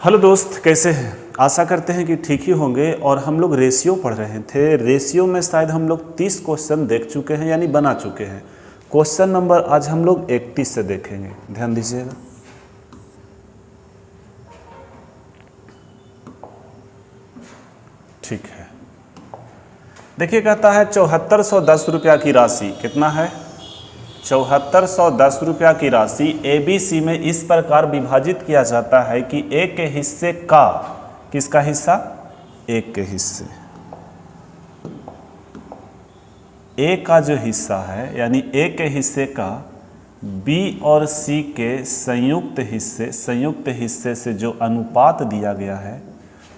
Hello दोस्त, कैसे हैं? आशा करते हैं कि ठीक ही होंगे। और हम लोग रेशियो पढ़ रहे थे। रेशियो में शायद हम लोग 30 क्वेश्चन देख चुके हैं, यानी बना चुके हैं। क्वेश्चन नंबर आज हम लोग 31 से देखेंगे, ध्यान दीजिएगा। ठीक है, देखिए कहता है 7410 रुपया की राशि। कितना है? 7410 रुपया की राशि ABC में इस प्रकार विभाजित किया जाता है कि A के हिस्से का, किसका हिस्सा? A के हिस्से, A का जो हिस्सा है यानी A के हिस्से का B और C के संयुक्त हिस्से से जो अनुपात दिया गया है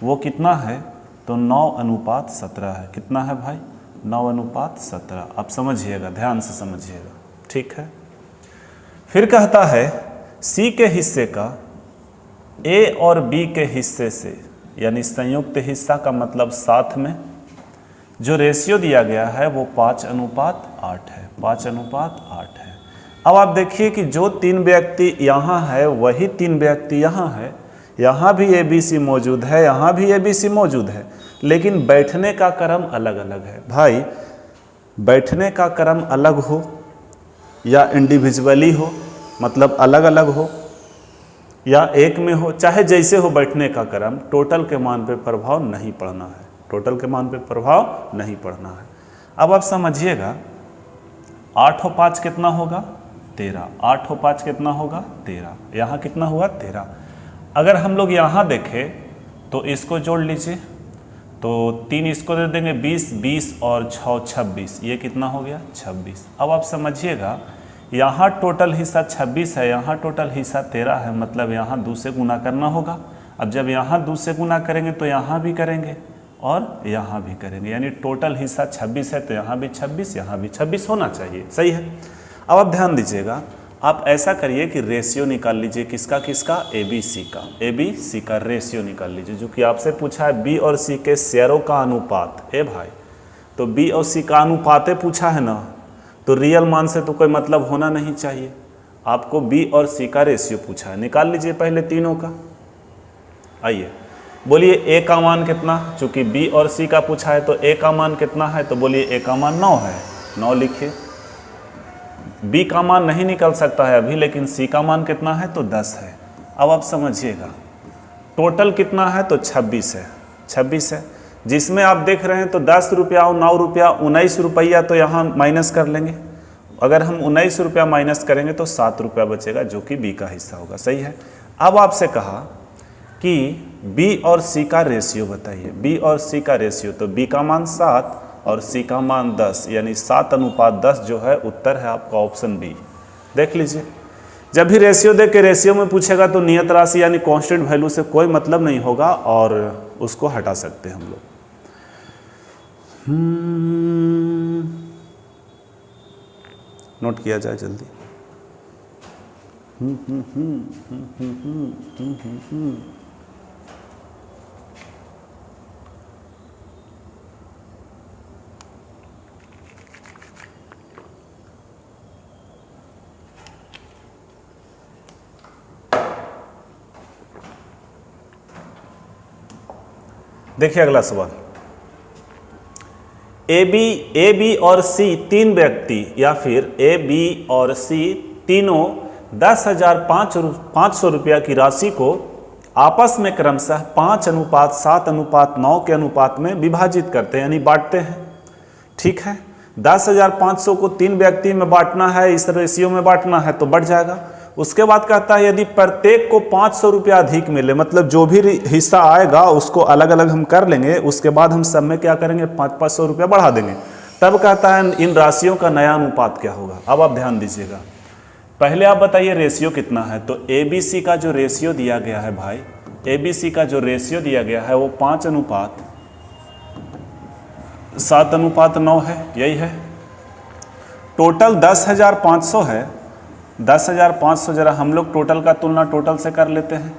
वो कितना है? तो 9:17 है। कितना है भाई? 9:17। आप समझिएगा, ध्यान से समझिएगा, ठीक है। फिर कहता है C के हिस्से का A और B के हिस्से से, यानी संयुक्त हिस्सा का मतलब साथ में जो रेशियो दिया गया है वो 5:8 है। 5:8 है। अब आप देखिए कि जो 3 व्यक्ति यहाँ है वही 3 व्यक्ति यहाँ है। यहाँ भी ABC मौजूद है, यहाँ भी ABC मौजूद है, लेकिन बैठने का क्रम अलग अलग है। भाई, बैठने का क्रम अलग हो या इंडिविजुअली हो, मतलब अलग अलग हो या एक में हो, चाहे जैसे हो बैठने का क्रम, टोटल के मान पे प्रभाव नहीं पड़ना है। टोटल के मान पे प्रभाव नहीं पड़ना है। अब आप समझिएगा, 8 और 5 कितना होगा? 13। 8 और 5 कितना होगा? 13। यहाँ कितना हुआ? 13। अगर हम लोग यहाँ देखें तो इसको जोड़ लीजिए, तो 3 इसको दे देंगे 20, 20 और 6 26। ये कितना हो गया? 26। अब आप समझिएगा, यहाँ टोटल हिस्सा 26 है, यहाँ टोटल हिस्सा 13 है, मतलब यहाँ 2 से गुना करना होगा। अब जब यहाँ 2 से गुना करेंगे तो यहाँ भी करेंगे और यहाँ भी करेंगे, यानी टोटल हिस्सा 26 है, तो यहाँ भी 26, यहाँ भी 26 होना चाहिए। सही है। अब आप ध्यान दीजिएगा, आप ऐसा करिए कि रेशियो निकाल लीजिए। किसका किसका? ABC का। ABC का रेशियो निकाल लीजिए, जो कि आपसे पूछा है B और C के शेयरों का अनुपात। भाई, तो B और C का अनुपात पूछा है ना, तो रियल मान से तो कोई मतलब होना नहीं चाहिए। आपको B और C का रेशियो पूछा है, निकाल लीजिए पहले तीनों का। आइए बोलिए A का मान कितना? चूंकि B और C का पूछा है तो A का मान कितना है? तो बोलिए A का मान 9 है। 9 लिखिए। B का मान नहीं निकल सकता है अभी, लेकिन C का मान कितना है? तो 10 है। अब आप समझिएगा, टोटल कितना है? तो 26 है। 26 है, जिसमें आप देख रहे हैं तो 10 रुपया और 9 रुपया, 19 रुपया तो यहाँ माइनस कर लेंगे। अगर हम 19 रुपया माइनस करेंगे तो 7 रुपया बचेगा, जो कि B का हिस्सा होगा। सही है। अब आपसे कहा कि B और C का रेशियो बताइए। B और C का रेशियो, तो B का मान 7 और C का मान 10, यानी 7:10 जो है उत्तर है आपका ऑप्शन B। देख लीजिए, जब भी रेशियो देख के रेशियो में पूछेगा तो नियत राशि यानी कांस्टेंट वैल्यू से कोई मतलब नहीं होगा और उसको हटा सकते हैं हम लोग। नोट किया जाए जल्दी। देखिए अगला सवाल। ए बी और C 3 व्यक्ति या फिर A, B और C तीनों 10,500 रुपया की राशि को आपस में क्रमशः 5:7:9 के अनुपात में विभाजित करते हैं, यानी बांटते हैं। ठीक है, 10,500 को 3 व्यक्ति में बांटना है, इस रेशियो में बांटना है तो बढ़ जाएगा। उसके बाद कहता है यदि प्रत्येक को 500 रुपया अधिक मिले, मतलब जो भी हिस्सा आएगा उसको अलग अलग हम कर लेंगे, उसके बाद हम सब में क्या करेंगे? 500 रुपया बढ़ा देंगे। तब कहता है इन राशियों का नया अनुपात क्या होगा। अब आप ध्यान दीजिएगा, पहले आप बताइए रेशियो कितना है। तो ABC का जो रेशियो दिया गया है भाई, ABC का जो रेशियो दिया गया है वो 5:7:9 है, यही है। टोटल 10,500 है। 10,500 जरा हम लोग टोटल का तुलना टोटल से कर लेते हैं।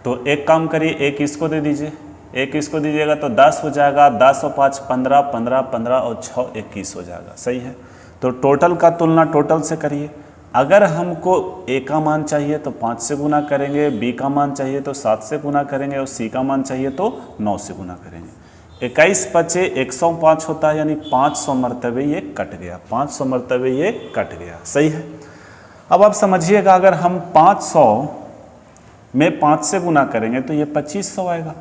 तो एक काम करिए, एक इसको दे दीजिए, एक इसको दीजिएगा तो 10 हो जाएगा। 10 और 5 15, 15 15 और 6 21 हो जाएगा। सही है। तो टोटल का तुलना टोटल से करिए। अगर हमको ए का मान चाहिए तो 5 से गुना करेंगे, बी का मान चाहिए तो 7 से गुना करेंगे और सी का मान चाहिए तो 9 से गुना करेंगे। 21 बचे 105 होता है, यानी 500 मरतबे ये कट गया, 500 मरतबे ये कट गया। सही है। अब आप समझिएगा, अगर हम 500 में 5 से गुना करेंगे तो ये 2500 आएगा।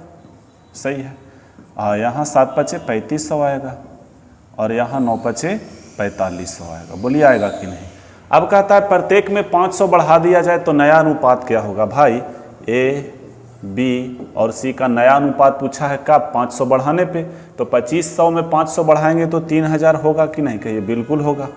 सही है। यहाँ 7 बचे 3500 आएगा और यहाँ 9 बचे 4500 आएगा। बोलिए आएगा कि नहीं। अब कहता है प्रत्येक में 500 बढ़ा दिया जाए तो नया अनुपात क्या होगा। भाई ए, बी और सी का नया अनुपात पूछा है कब, 500 बढ़ाने पे। तो 2500 में 500 बढ़ाएंगे तो 3000 होगा कि नहीं, कहिए बिल्कुल होगा।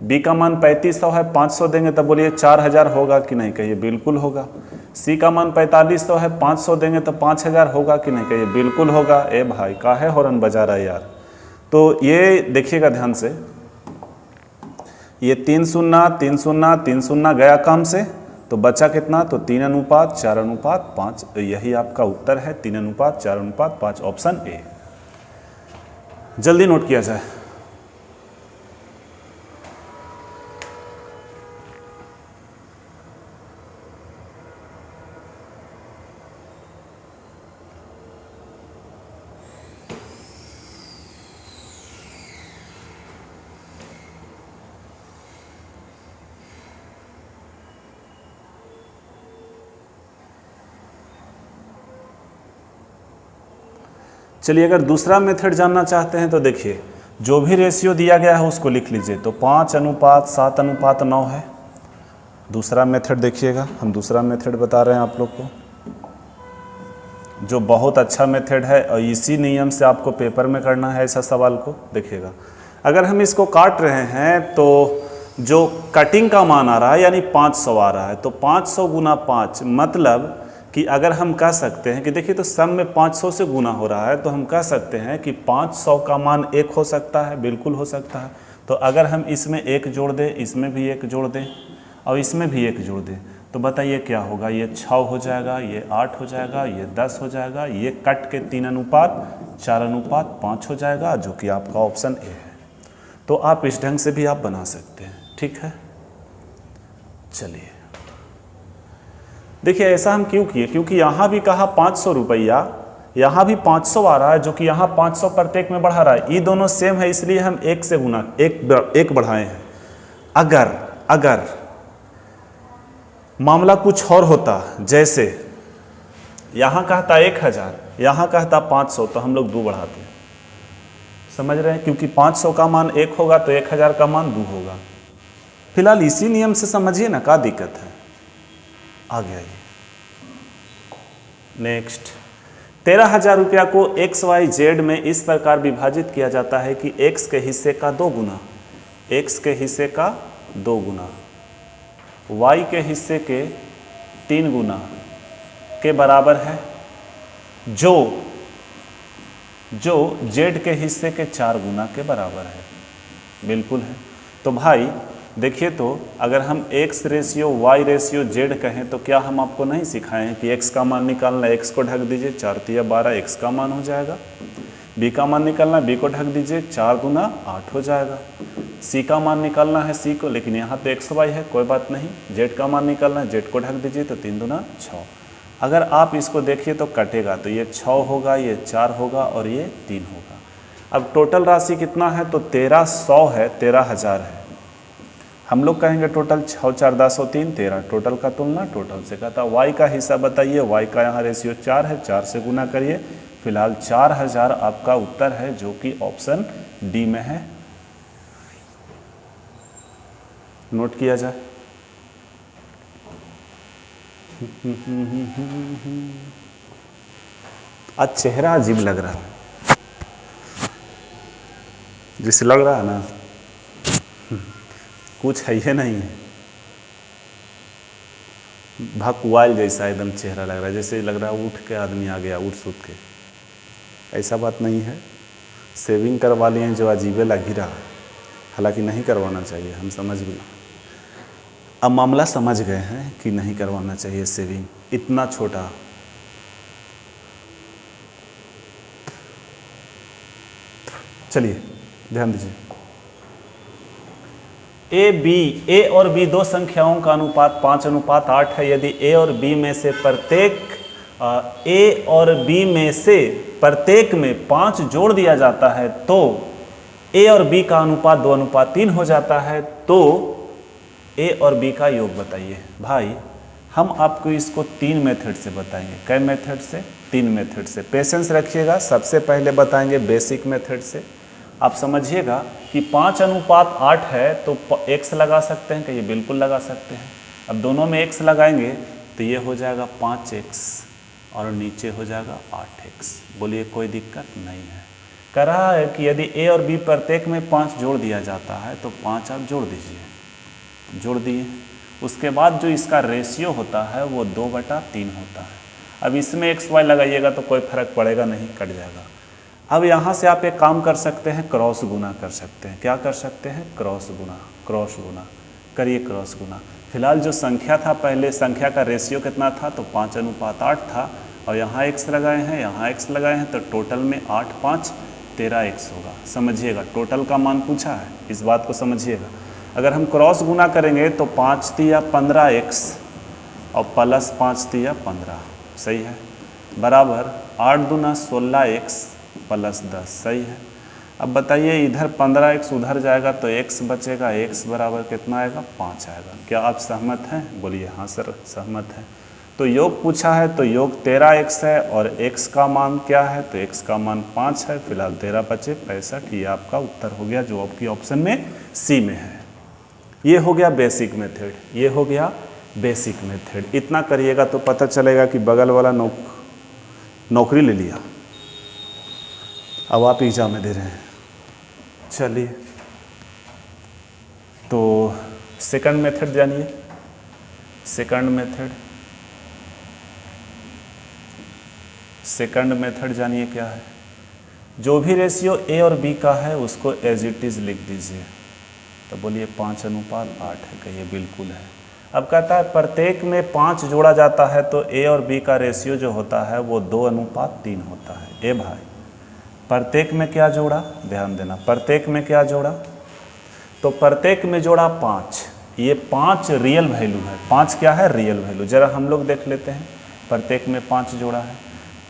बी का मान 3500 है, 500 देंगे तब बोलिए 4000 होगा कि नहीं, कहिए बिल्कुल होगा। सी का मान 4500 है, 500 देंगे तो 5000 होगा कि नहीं, कहिए बिल्कुल होगा। ए भाई काहे हॉर्न बजा रहा है यार। तो ये देखिएगा ध्यान से, ये 3 शून्य 3 शून्य 3 शून्य गया काम से, तो बचा कितना, तो 3:4:5। यही आपका उत्तर है, 3:4:5, ऑप्शन ए। जल्दी नोट किया जाए। चलिए, अगर दूसरा मेथड जानना चाहते हैं तो देखिए, जो भी रेशियो दिया गया है उसको लिख लीजिए। तो 5:7:9 है। दूसरा मेथड देखिएगा, हम दूसरा मेथड बता रहे हैं आप लोग को, जो बहुत अच्छा मेथड है और इसी नियम से आपको पेपर में करना है ऐसा सवाल को। देखिएगा, अगर हम इसको काट रहे हैं तो जो कटिंग का मान आ रहा है यानी 500 आ रहा है, तो 500 गुना 5, मतलब कि अगर हम कह सकते हैं कि देखिए, तो सम में 500 से गुना हो रहा है, तो हम कह सकते हैं कि 500 का मान 1 हो सकता है, बिल्कुल हो सकता है। तो अगर हम इसमें 1 जोड़ दें, इसमें भी 1 जोड़ दें और इसमें भी 1 जोड़ दें, तो बताइए क्या होगा। ये 6 हो जाएगा, ये 8 हो जाएगा, ये 10 हो जाएगा, ये कट के 3:4:5 हो जाएगा, जो कि आपका ऑप्शन ए है। तो आप इस ढंग से भी आप बना सकते हैं। ठीक है। चलिए, देखिए ऐसा हम क्यों किए, क्योंकि यहाँ भी कहा 500 रुपया, यहाँ भी 500 आ रहा है, जो कि यहाँ 500 प्रत्येक में बढ़ा रहा है। ये दोनों सेम है, इसलिए हम 1 से गुना एक बढ़ाए हैं। अगर मामला कुछ और होता, जैसे यहाँ कहता 1000, यहाँ कहता 500, तो हम लोग 2 बढ़ाते हैं। समझ रहे हैं, क्योंकि 500 का मान 1 होगा तो 1000 का मान 2 होगा। फिलहाल इसी नियम से समझिए ना, क्या दिक्कत है। आगे आइए। नेक्स्ट, 13,000 रुपया को XYZ में इस प्रकार विभाजित किया जाता है कि x के हिस्से का 2 गुना, x के हिस्से का 2 गुना, y के हिस्से के 3 गुना के बराबर है, जो z के हिस्से के 4 गुना के बराबर है। बिल्कुल है। तो भाई देखिए, तो अगर हम x ratio y ratio z कहें तो क्या हम आपको नहीं सिखाए हैं कि x का मान निकालना, x को ढक दीजिए, 4×3=12 x का मान हो जाएगा। b का मान निकालना, b को ढक दीजिए, 4×8 हो जाएगा। c का मान निकालना है c को, लेकिन यहाँ तो xy है, कोई बात नहीं। z का मान निकालना है, z को ढक दीजिए, तो 3×6। अगर आप इसको देखिए तो कटेगा, तो ये 6 होगा, ये 4 होगा और ये 3 होगा। अब टोटल राशि कितना है, तो 1300 है, 13,000 है। हम लोग कहेंगे टोटल 6×4=10, 13 टोटल का तुलना टोटल से। कहता y का हिस्सा बताइए, y का यहाँ रेशियो 4 है, 4 से गुना करिए। फिलहाल 4000 आपका उत्तर है, जो कि ऑप्शन डी में है। नोट किया जाए। आज चेहरा अजीब लग रहा है, जिसे लग रहा है ना कुछ है ये नहीं है, भकुआल जैसा एकदम चेहरा लग रहा है, जैसे लग रहा है उठ के आदमी आ गया, उठ सूट के। ऐसा बात नहीं है, सेविंग करवा लिए हैं जो अजीबे लग ही रहा है, हालांकि नहीं करवाना चाहिए, हम समझ गए। अब मामला समझ गए हैं कि नहीं करवाना चाहिए सेविंग, इतना छोटा। चलिए ध्यान दीजिए। ए और बी दो संख्याओं का अनुपात 5:8 है। यदि ए और बी में से प्रत्येक में 5 जोड़ दिया जाता है तो ए और बी का अनुपात 2:3 हो जाता है। तो ए और बी का योग बताइए। भाई हम आपको इसको 3 मेथड से बताएंगे। कै मेथड से? 3 मेथड से। पेशेंस रखिएगा। सबसे पहले बताएंगे बेसिक मेथड से। आप समझिएगा कि 5:8 है तो x लगा सकते हैं, कहिए बिल्कुल लगा सकते हैं। अब दोनों में x लगाएंगे तो ये हो जाएगा 5x और नीचे हो जाएगा 8x। बोलिए कोई दिक्कत नहीं है। कह रहा है कि यदि a और b प्रत्येक में 5 जोड़ दिया जाता है तो 5 आप जोड़ दीजिए। जोड़ दिए। उसके बाद जो इसका रेशियो होता है वो 2/3 होता है। अब इसमें x y लगाइएगा तो कोई फर्क पड़ेगा नहीं, कट जाएगा। अब यहाँ से आप एक काम कर सकते हैं, क्रॉस गुना कर सकते हैं। क्या कर सकते हैं? क्रॉस गुना। करिए क्रॉस गुना। फिलहाल जो संख्या था, पहले संख्या का रेशियो कितना था? तो 5:8 था और यहाँ x लगाए हैं, यहाँ x लगाए हैं, तो टोटल में 8 5 13x होगा। समझिएगा, टोटल का मान पूछा है, इस बात को समझिएगा। अगर हम क्रॉस गुना करेंगे तो 5 तिया 15x और प्लस 5 तिया 15, सही है, बराबर 8 दूना 16x प्लस 10, सही है। अब बताइए इधर 15x उधर जाएगा तो x बचेगा, x बराबर कितना आएगा? 5 आएगा। क्या आप सहमत हैं? बोलिए हाँ सर सहमत हैं। तो योग पूछा है तो योग 13x है और x का मान क्या है? तो x का मान 5 है। फिलहाल 13 बचे 65। ये आपका उत्तर हो गया जो आपकी ऑप्शन में सी में है। ये हो गया बेसिक मेथड। ये हो गया बेसिक मेथड। इतना करिएगा तो पता चलेगा कि बगल वाला नौकरी ले लिया। अब आप एग्जाम में दे रहे हैं। चलिए तो सेकंड मेथड जानिए। सेकंड मेथड जानिए क्या है। जो भी रेशियो ए और बी का है उसको एज इट इज लिख दीजिए। तो बोलिए 5:8 है, कहिए बिल्कुल है। अब कहता है प्रत्येक में 5 जोड़ा जाता है तो ए और बी का रेशियो जो होता है वो 2:3 होता है। ए भाई प्रत्येक में क्या जोड़ा? ध्यान देना, प्रत्येक में क्या जोड़ा? तो प्रत्येक में जोड़ा 5। ये 5 रियल वैल्यू है। 5 क्या है? Real value. जरा हम लोग देख लेते हैं। प्रत्येक में 5 जोड़ा है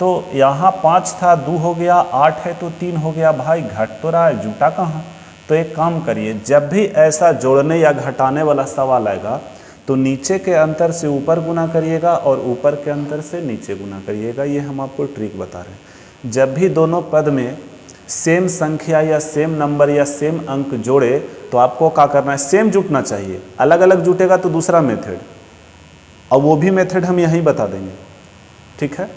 तो यहाँ 5 था, 2 हो गया, 8 है तो 3 हो गया। भाई घट तो रहा है, जुटा कहाँ? तो एक काम करिए, जब भी ऐसा जोड़ने या घटाने वाला सवाल आएगा तो नीचे के अंतर से ऊपर गुना करिएगा और ऊपर के अंतर से नीचे गुना करिएगा। ये हम आपको ट्रिक बता रहे हैं। जब भी दोनों पद में सेम संख्या या सेम नंबर या सेम अंक जोड़े तो आपको क्या करना है? सेम जुटना चाहिए। अलग अलग जुटेगा तो दूसरा मेथड, और वो भी मेथड हम यहीं बता देंगे, ठीक है।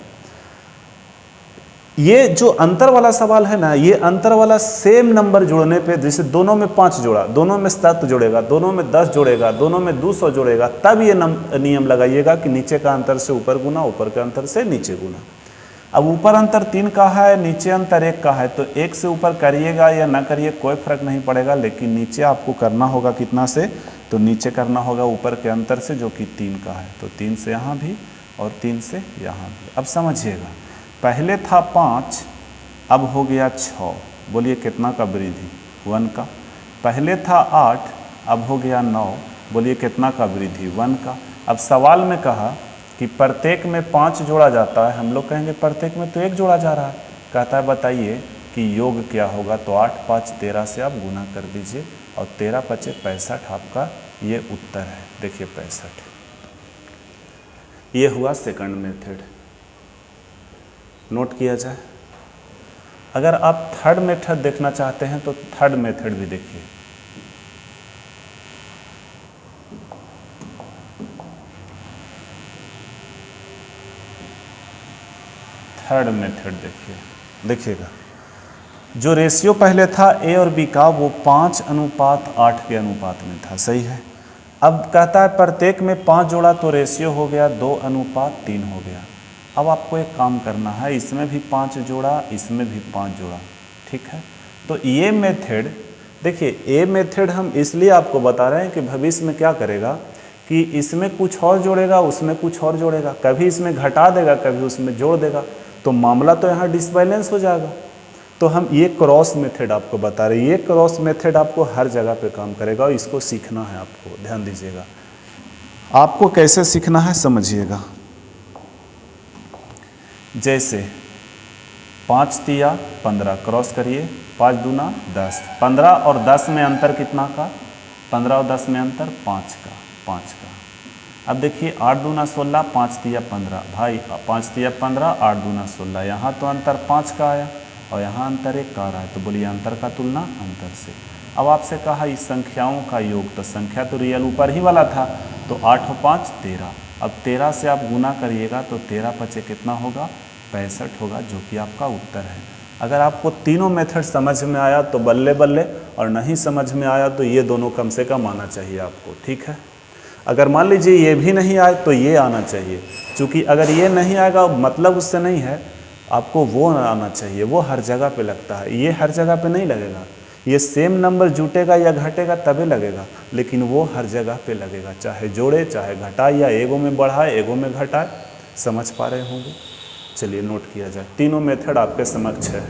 ये जो अंतर वाला सवाल है ना, ये अंतर वाला सेम नंबर जोड़ने पे, जैसे दोनों में 5 जोड़ा, दोनों में 7 जोड़ेगा, दोनों में 10 जोड़ेगा, दोनों में 200 जोड़ेगा, तब ये नियम लगाइएगा कि नीचे का अंतर से ऊपर गुना, ऊपर के अंतर से नीचे गुना। अब ऊपर अंतर 3 का है, नीचे अंतर 1 का है, तो 1 से ऊपर करिएगा या ना करिए कोई फर्क नहीं पड़ेगा, लेकिन नीचे आपको करना होगा कितना से? तो नीचे करना होगा ऊपर के अंतर से जो कि 3 का है। तो 3 से यहाँ भी और 3 से यहाँ भी। अब समझिएगा, पहले था 5, अब हो गया 6। बोलिए कितना का वृद्धि? 1 का। पहले था 8, अब हो गया 9। बोलिए कितना का वृद्धि? 1 का। अब सवाल में कहा कि प्रत्येक में 5 जोड़ा जाता है, हम लोग कहेंगे प्रत्येक में तो 1 जोड़ा जा रहा है। कहता है बताइए कि योग क्या होगा? तो 8 5 13 से आप गुना कर दीजिए और 13 5 65 आपका ये उत्तर है। देखिए 65। ये हुआ सेकंड मेथड। नोट किया जाए। अगर आप थर्ड मेथड देखना चाहते हैं तो थर्ड मेथड भी देखिए। थर्ड मेथड देखिएगा, जो रेशियो पहले था ए और बी का वो 5:8 के अनुपात में था, सही है। अब कहता है प्रत्येक में 5 जोड़ा तो रेशियो हो गया 2:3 हो गया। अब आपको एक काम करना है, इसमें भी 5 जोड़ा, इसमें भी 5 जोड़ा, ठीक है। तो ये मेथड देखिए, ये मेथड हम इसलिए आपको बता रहे हैं कि भविष्य में क्या करेगा कि इसमें कुछ और जोड़ेगा, उसमें कुछ और जोड़ेगा, कभी इसमें घटा देगा, कभी उसमें जोड़ देगा, तो मामला तो यहाँ डिसबैलेंस हो जाएगा। तो हम ये क्रॉस मेथड आपको बता रहे हैं, ये क्रॉस मेथड आपको हर जगह पे काम करेगा और इसको सीखना है आपको, ध्यान दीजिएगा। आपको कैसे सीखना है समझिएगा। जैसे 5 तिया 15 क्रॉस करिए, 5 दूना 10, 15 और 10 में अंतर कितना का, 15 और 10 में अंतर 5 का। अब देखिए 8 दूना 16, 5 तिया 15, भाई 5 तिया 15, 8 दूना 16, यहाँ तो अंतर 5 का आया और यहाँ अंतर 1 का आ रहा है, तो बोलिए अंतर का तुलना अंतर से। अब आपसे कहा इस संख्याओं का योग, तो संख्या तो रियल ऊपर ही वाला था, तो 8 और 5 13। अब 13 से आप गुना करिएगा तो 13 पचे कितना होगा, 65 होगा, जो कि आपका उत्तर है। अगर आपको तीनों मेथड समझ में आया तो बल्ले बल्ले, और नहीं समझ में आया तो ये दोनों कम से कम आना चाहिए आपको, ठीक है। अगर मान लीजिए ये भी नहीं आए तो ये आना चाहिए, क्योंकि अगर ये नहीं आएगा मतलब उससे नहीं है, आपको वो आना चाहिए, वो हर जगह पे लगता है, ये हर जगह पे नहीं लगेगा। ये सेम नंबर जुटेगा या घटेगा तभी लगेगा, लेकिन वो हर जगह पे लगेगा, चाहे जोड़े चाहे घटाए या एगो में बढ़ाए एगो में घटाए। समझ पा रहे होंगे। चलिए नोट किया जाए, तीनों मेथड आपके समक्ष है।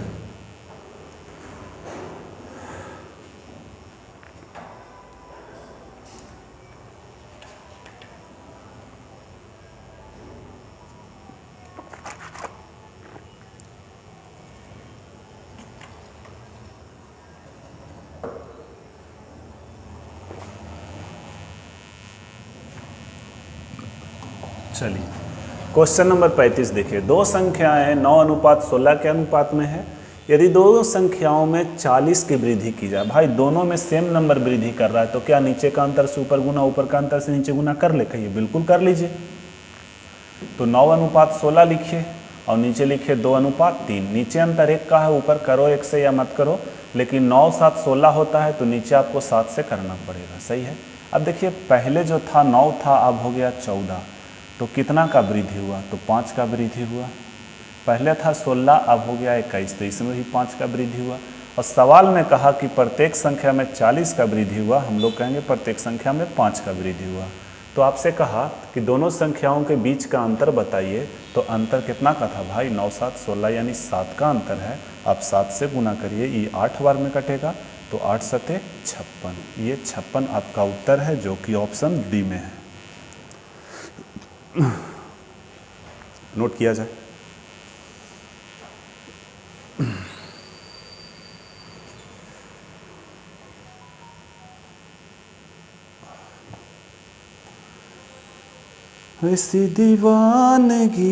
चलिए क्वेश्चन नंबर 35 देखिए, दो संख्याएं हैं 9:16 के अनुपात में है। यदि दोनों संख्याओं में 40 की वृद्धि की जाए, भाई दोनों में सेम नंबर वृद्धि कर रहा है, तो क्या नीचे का अंतर से ऊपर गुना, ऊपर का अंतर से नीचे गुना कर ले, कहिए बिल्कुल कर लीजिए। तो 9:16 लिखिए और नीचे लिखिए 2:3। नीचे अंतर 1 का है, ऊपर करो 1 से या मत करो, लेकिन 9 7 16 होता है तो नीचे आपको 7 से करना पड़ेगा, सही है। अब देखिए पहले जो था 9 था, अब हो गया 14, तो कितना का वृद्धि हुआ, तो 5 का वृद्धि हुआ। पहले था 16, अब हो गया 21, तो इसमें भी 5 का वृद्धि हुआ। और सवाल में कहा कि प्रत्येक संख्या में 40 का वृद्धि हुआ, हम लोग कहेंगे प्रत्येक संख्या में 5 का वृद्धि हुआ। तो आपसे कहा कि दोनों संख्याओं के बीच का अंतर बताइए, तो अंतर कितना का था भाई, 9 7 16 यानी 7 का अंतर है। आप 7 से गुना करिए, ये 8 बार में कटेगा, तो 8 सते 56, ये 56 आपका उत्तर है, जो कि ऑप्शन डी में है। नोट किया जाए। ऐसी दीवानगी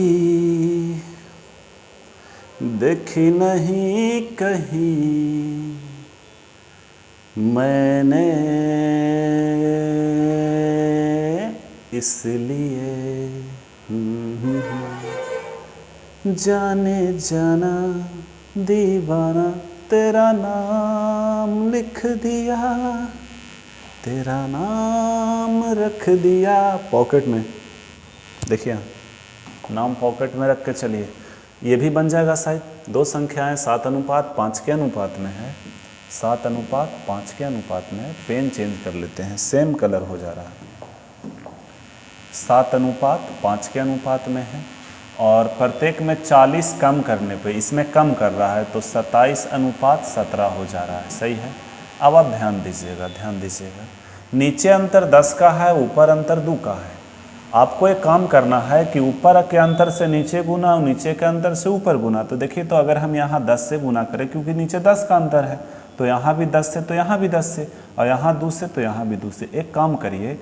देखी नहीं कहीं मैंने, इसलिए जाने जाना दीवाना तेरा नाम लिख दिया, तेरा नाम रख दिया पॉकेट में। देखिए नाम पॉकेट में रख के चलिए, ये भी बन जाएगा शायद। दो संख्याएं 7:5 के अनुपात में है, 7:5 के अनुपात में। पेन चेंज कर लेते हैं, सेम कलर हो जा रहा है। 7:5 के अनुपात में है और प्रत्येक में 40 कम करने पे इसमें कम कर रहा है, तो 27:17 हो जा रहा है, सही है। अब आप ध्यान दीजिएगा, ध्यान दीजिएगा, नीचे अंतर 10 का है, ऊपर अंतर 2 का है। आपको एक काम करना है कि ऊपर के अंतर से नीचे गुना और नीचे के अंतर से ऊपर गुना। तो देखिए, तो अगर हम यहाँ 10 से गुना करें, क्योंकि नीचे 10 का अंतर है, तो यहाँ भी 10 से तो यहाँ भी 10 से, और यहाँ 2 से तो यहाँ भी 2 से। एक काम करिए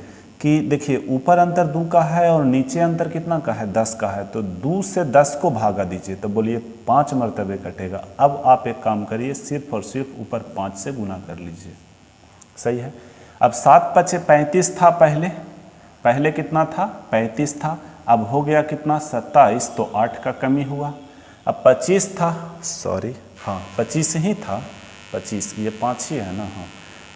कि देखिए ऊपर अंतर 2 का है और नीचे अंतर कितना का है, 10 का है, तो 2 से 10 को भागा दीजिए, तो बोलिए 5 मरतबे कटेगा। अब आप एक काम करिए, सिर्फ और सिर्फ ऊपर 5 से गुना कर लीजिए, सही है। अब 7 पचे 35 था, पहले कितना था, 35 था, अब हो गया कितना, 27, तो 8 का कमी हुआ। अब 25 था, सॉरी हाँ 25 ही था, 25, ये 5 ही है ना, हाँ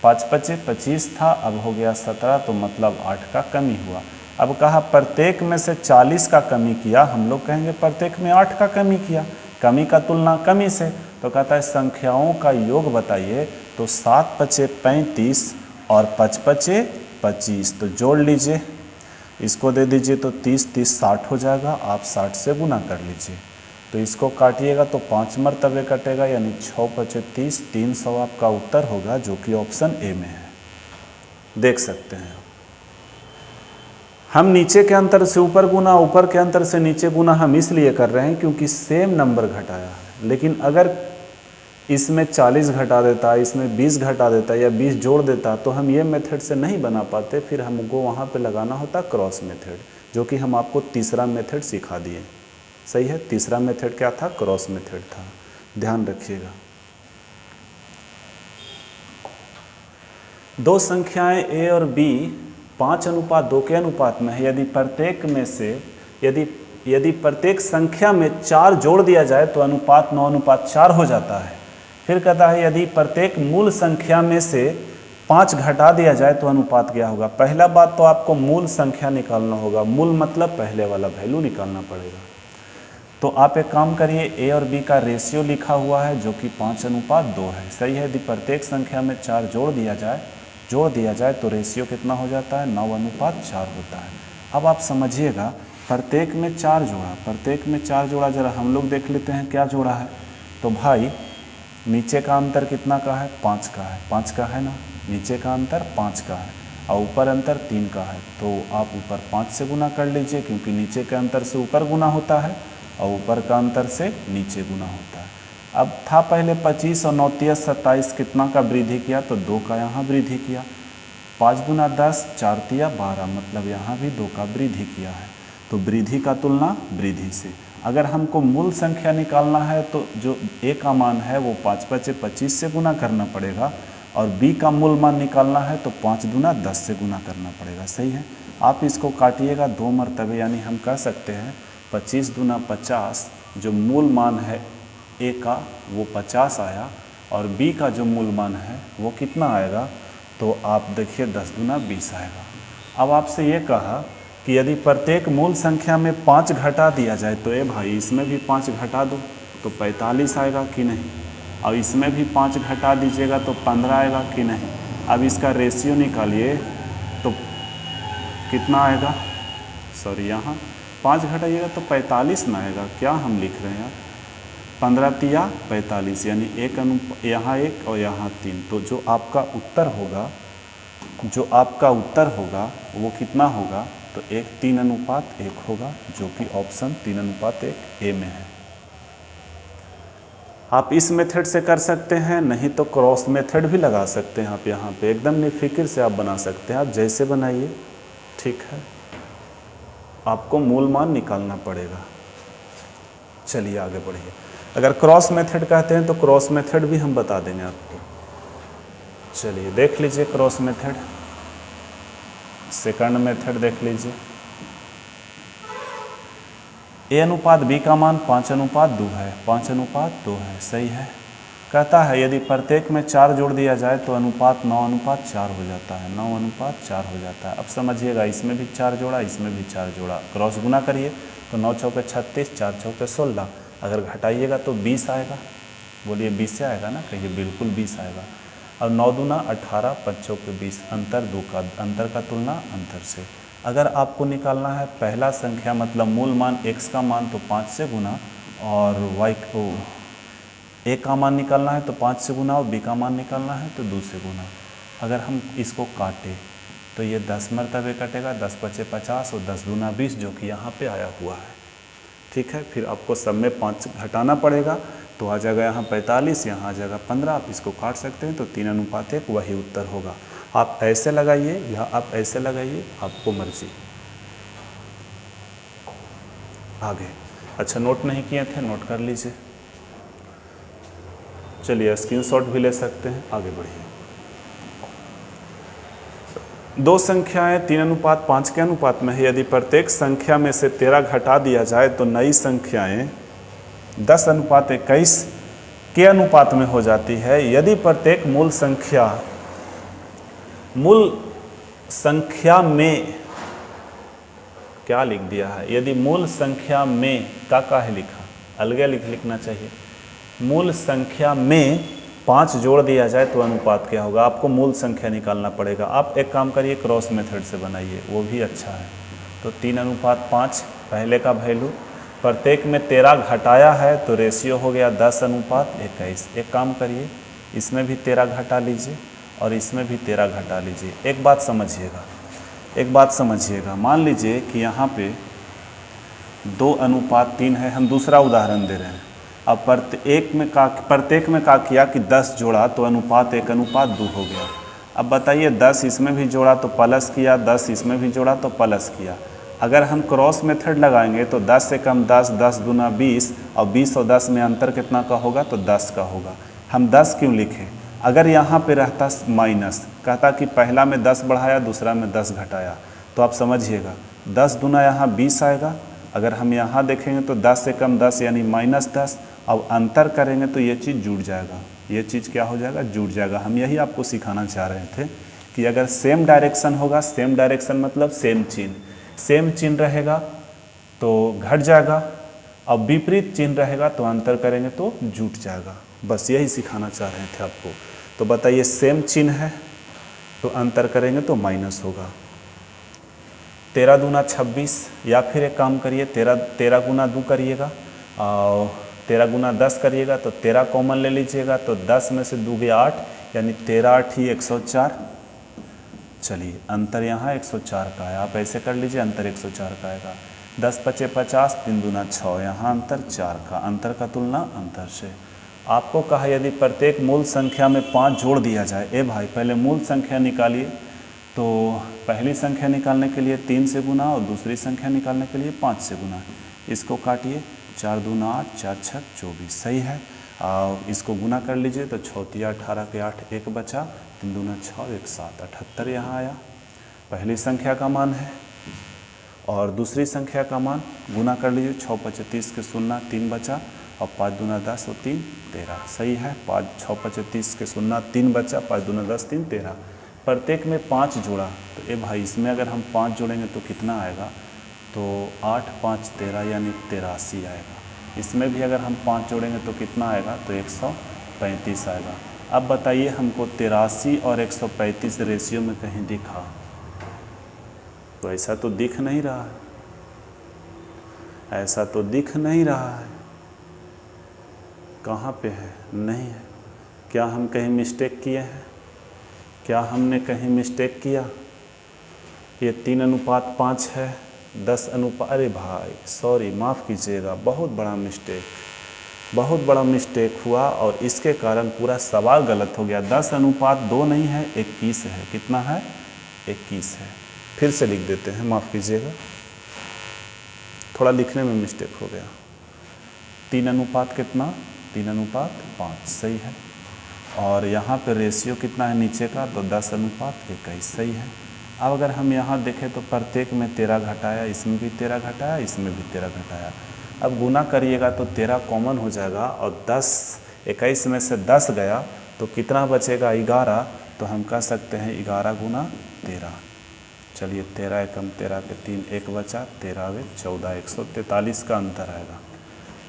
5 पचे 25 था, अब हो गया 17, तो मतलब 8 का कमी हुआ। अब कहा प्रत्येक में से 40 का कमी किया, हम लोग कहेंगे प्रत्येक में 8 का कमी किया, कमी का तुलना कमी से, तो कहता है संख्याओं का योग बताइए। तो 7 पचे 35 और 5 पचे 25, तो जोड़ लीजिए, इसको दे दीजिए, तो 30 30 60 हो जाएगा। आप 60 से गुना कर लीजिए, तो इसको काटिएगा तो 5 मरतबे कटेगा, यानी 6 पचे 30, 300 आपका उत्तर होगा, जो कि ऑप्शन ए में है। देख सकते हैं हम नीचे के अंतर से ऊपर गुना, ऊपर के अंतर से नीचे गुना हम इसलिए कर रहे हैं क्योंकि सेम नंबर घटाया है। लेकिन अगर इसमें 40 घटा देता, इसमें 20 घटा देता या 20 जोड़ देता तो हम ये मेथड से नहीं बना पाते, फिर हमको वहाँ पे लगाना होता क्रॉस मेथड, जो कि हम आपको तीसरा मेथड सिखा दिए। सही है, तीसरा मेथड क्या था? क्रॉस मेथड था, ध्यान रखिएगा। दो संख्याएं ए और बी 5:2 के अनुपात में है। यदि प्रत्येक में से यदि प्रत्येक संख्या में 4 जोड़ दिया जाए तो अनुपात 9:4 हो जाता है। फिर कहता है यदि प्रत्येक मूल संख्या में से 5 घटा दिया जाए तो अनुपात क्या होगा? पहला बात तो आपको मूल संख्या निकालना होगा, मूल मतलब पहले वाला वैल्यू निकालना पड़ेगा। तो आप एक काम करिए, ए और बी का रेशियो लिखा हुआ है जो कि 5:2 है। सही है, यदि प्रत्येक संख्या में 4 जोड़ दिया जाए तो रेशियो कितना हो जाता है? 9:4 होता है। अब आप समझिएगा, प्रत्येक में 4 जोड़ा, जरा हम लोग देख लेते हैं क्या जोड़ा है। तो भाई नीचे का अंतर कितना का है? 5 का है, 5 का है ना, नीचे का अंतर 5 का है और ऊपर अंतर 3 का है। तो आप ऊपर 5 से गुना कर लीजिए, क्योंकि नीचे के अंतर से ऊपर गुना होता है और ऊपर का अंतर से नीचे गुना होता है। अब था पहले 25 और 9 × 27 कितना का वृद्धि किया? तो 2 का यहाँ वृद्धि किया। 5 × 10 4 × 12, मतलब यहाँ भी 2 का वृद्धि किया है। तो वृद्धि का तुलना वृद्धि से। अगर हमको मूल संख्या निकालना है तो जो ए का मान है वो 5 × 25 से गुना करना पड़ेगा, और बी का मूल मान निकालना है तो 5 × 10 से गुना करना पड़ेगा। सही है, आप इसको काटिएगा 2 मरतबे, यानी हम कह सकते हैं 25 × 50, जो मूल मान है ए का वो 50 आया, और बी का जो मूल मान है वो कितना आएगा? तो आप देखिए 10 × 20 आएगा। अब आपसे ये कहा कि यदि प्रत्येक मूल संख्या में 5 घटा दिया जाए तो ए भाई इसमें भी 5 घटा दो तो 45 आएगा कि नहीं, और इसमें भी 5 घटा दीजिएगा तो 15 आएगा कि नहीं। अब इसका रेशियो निकालिए तो कितना आएगा? सॉरी, यहाँ 5 घटाइएगा तो 45 ना आएगा। क्या हम लिख रहे हैं यार? 15 × 45, यानी यहाँ 1 और यहाँ 3। तो जो आपका उत्तर होगा वो कितना होगा? तो 3:1 होगा, जो कि ऑप्शन 3:1 ए में है। आप इस मेथड से कर सकते हैं, नहीं तो क्रॉस मेथड भी लगा सकते हैं। आप यहाँ पे एकदम निफिक्र से आप बना सकते हैं, आप जैसे बनाइए, ठीक है। आपको मूल मान निकालना पड़ेगा। चलिए आगे बढ़िए। अगर क्रॉस मेथड कहते हैं तो क्रॉस मेथड भी हम बता देंगे आपको। चलिए देख लीजिए क्रॉस मेथड, सेकंड मेथड देख लीजिए। ए अनुपात बी का मान 5:2 है, 5:2 है। सही है, कहता है यदि प्रत्येक में 4 जोड़ दिया जाए तो अनुपात 9:4 हो जाता है, 9:4 हो जाता है। अब समझिएगा, इसमें भी 4 जोड़ा, इसमें भी 4 जोड़ा, क्रॉस गुना करिए तो 9 × 4 = 36, 4 × 4 = 16। अगर घटाइएगा तो 20 आएगा। बोलिए 20 से आएगा ना, कहिए बिल्कुल 20 आएगा। और 9 दूना 18, 5 × 20, अंतर का तुलना अंतर से। अगर आपको निकालना है पहला संख्या मतलब मूल मान x का मान तो 5 से गुना, और y को a का मान निकालना है तो 5 से गुना, और b का मान निकालना है तो 2 से गुना। अगर हम इसको काटें तो ये 10 मरतबे कटेगा, 10 × 5 = 50 और 10 दूना 20, जो कि यहाँ पे आया हुआ है। ठीक है, फिर आपको सब में 5 घटाना पड़ेगा तो आ जाएगा यहाँ 45, यहाँ आ जाएगा 15। आप इसको काट सकते हैं तो 3:1 वही उत्तर होगा। आप ऐसे लगाइए या आप ऐसे लगाइए, आपको मर्जी। आगे, अच्छा नोट नहीं किए थे, नोट कर लीजिए। चलिए स्क्रीनशॉट भी ले सकते हैं, आगे बढ़िए। दो संख्याएं 3:5 के अनुपात में है। यदि प्रत्येक संख्या में से 13 घटा दिया जाए तो नई संख्याएं 10:21 के अनुपात में हो जाती है। यदि प्रत्येक मूल संख्या में क्या लिख दिया है? यदि मूल संख्या में का है लिखा, अलग लिखना चाहिए। मूल संख्या में 5 जोड़ दिया जाए तो अनुपात क्या होगा? आपको मूल संख्या निकालना पड़ेगा। आप एक काम करिए, क्रॉस मेथड से बनाइए, वो भी अच्छा है। तो 3:5 पहले का वैल्यू प्रत्येक में 13 घटाया है तो रेशियो हो गया 10:21। एक काम करिए, इसमें भी 13 घटा लीजिए और इसमें भी 13 घटा लीजिए। एक बात समझिएगा, मान लीजिए कि यहाँ पे 2:3 है। हम दूसरा उदाहरण दे रहे हैं। अब प्रत्येक में क्या किया कि 10 जोड़ा तो अनुपात 1:2 हो गया। अब बताइए 10 इसमें भी जोड़ा तो प्लस किया, 10 इसमें भी जोड़ा तो प्लस किया। अगर हम क्रॉस मेथड लगाएंगे तो 10 से कम 10, 10 दूना 20 और 20 और 10 में अंतर कितना का होगा तो 10 का होगा। हम 10 क्यों लिखे? अगर यहाँ पे रहता माइनस, कहता कि पहला में 10 बढ़ाया दूसरा में 10 घटाया, तो आप समझिएगा 10 दूना यहाँ 20 आएगा। अगर हम यहाँ देखेंगे तो 10 से कम 10 यानी -10। अब अंतर करेंगे तो ये चीज़ जुड़ जाएगा। ये चीज़ क्या हो जाएगा? जुड़ जाएगा। हम यही आपको सिखाना चाह रहे थे कि अगर सेम डायरेक्शन होगा, सेम डायरेक्शन मतलब सेम चिन्ह रहेगा तो घट जाएगा, अब विपरीत चिन्ह रहेगा तो अंतर करेंगे तो जुट जाएगा। बस यही सिखाना चाह रहे थे आपको। तो बताइए सेम चिन्ह है तो अंतर करेंगे तो माइनस होगा। 13 दूना 26, या फिर एक काम करिए 13 गुना 2 करिएगा और 13 गुना 10 करिएगा तो 13 कॉमन ले लीजिएगा तो 10 में से 2 गया 8 यानी 13 8 ही 104। चलिए अंतर यहाँ 104 का है, आप ऐसे कर लीजिए अंतर 104 का आएगा। 10 पचे 50, 3 दूना 6, यहाँ अंतर 4 का। अंतर का तुलना अंतर से। आपको कहा यदि प्रत्येक मूल संख्या में 5 जोड़ दिया जाए। ए भाई पहले मूल संख्या निकालिए, तो पहली संख्या निकालने के लिए 3 से गुना और दूसरी संख्या निकालने के लिए 5 से गुना। इसको काटिए, 4 दूना 8, 4 छक 24, सही है। और इसको गुना कर लीजिए तो 6 तिया 18 के 8, 1 बचा, 3 दूना 6, 1 7, 78 यहाँ आया। पहली संख्या का मान है और दूसरी संख्या का मान गुना कर लीजिए, 6 पचे 30 के 0, 3 बचा और 5 दूना 10 और 3 13, सही है। 6 पचे 30 के 0, 3 बचा, 5 दूना 10, 3 13। प्रत्येक में 5 जोड़ा तो ए भाई इसमें अगर हम 5 जोड़ेंगे तो कितना आएगा? तो 8 5 13 यानी 83 आएगा। इसमें भी अगर हम 5 जोड़ेंगे तो कितना आएगा? तो 135 आएगा। अब बताइए हमको 83 और 135 रेशियो में कहीं दिखा? तो ऐसा तो दिख नहीं रहा है, ऐसा तो दिख नहीं रहा है। कहाँ पे है? नहीं है। क्या हम कहीं मिस्टेक किए हैं? क्या हमने कहीं मिस्टेक किया? ये 3:5 है, 10 अरे भाई सॉरी, माफ़ कीजिएगा, बहुत बड़ा मिस्टेक हुआ और इसके कारण पूरा सवाल गलत हो गया। 10:2 नहीं है, 21 है। कितना है? 21 है। फिर से लिख देते हैं, माफ़ कीजिएगा, थोड़ा लिखने में मिस्टेक हो गया। 3 कितना? 3:5, सही है। और यहाँ पे रेशियो कितना है नीचे का? तो 10:21, सही है। अब अगर हम यहाँ देखें तो प्रत्येक में 13 घटाया, इसमें भी 13 घटाया, इसमें भी 13 घटाया। अब गुना करिएगा तो 13 कॉमन हो जाएगा और 21 में से 10 गया तो कितना बचेगा? 11। तो हम कह सकते हैं 11 गुना 13। चलिए 13 एकम 13 के 3, 1 बचा, 13 वे 14, 143 का अंतर आएगा।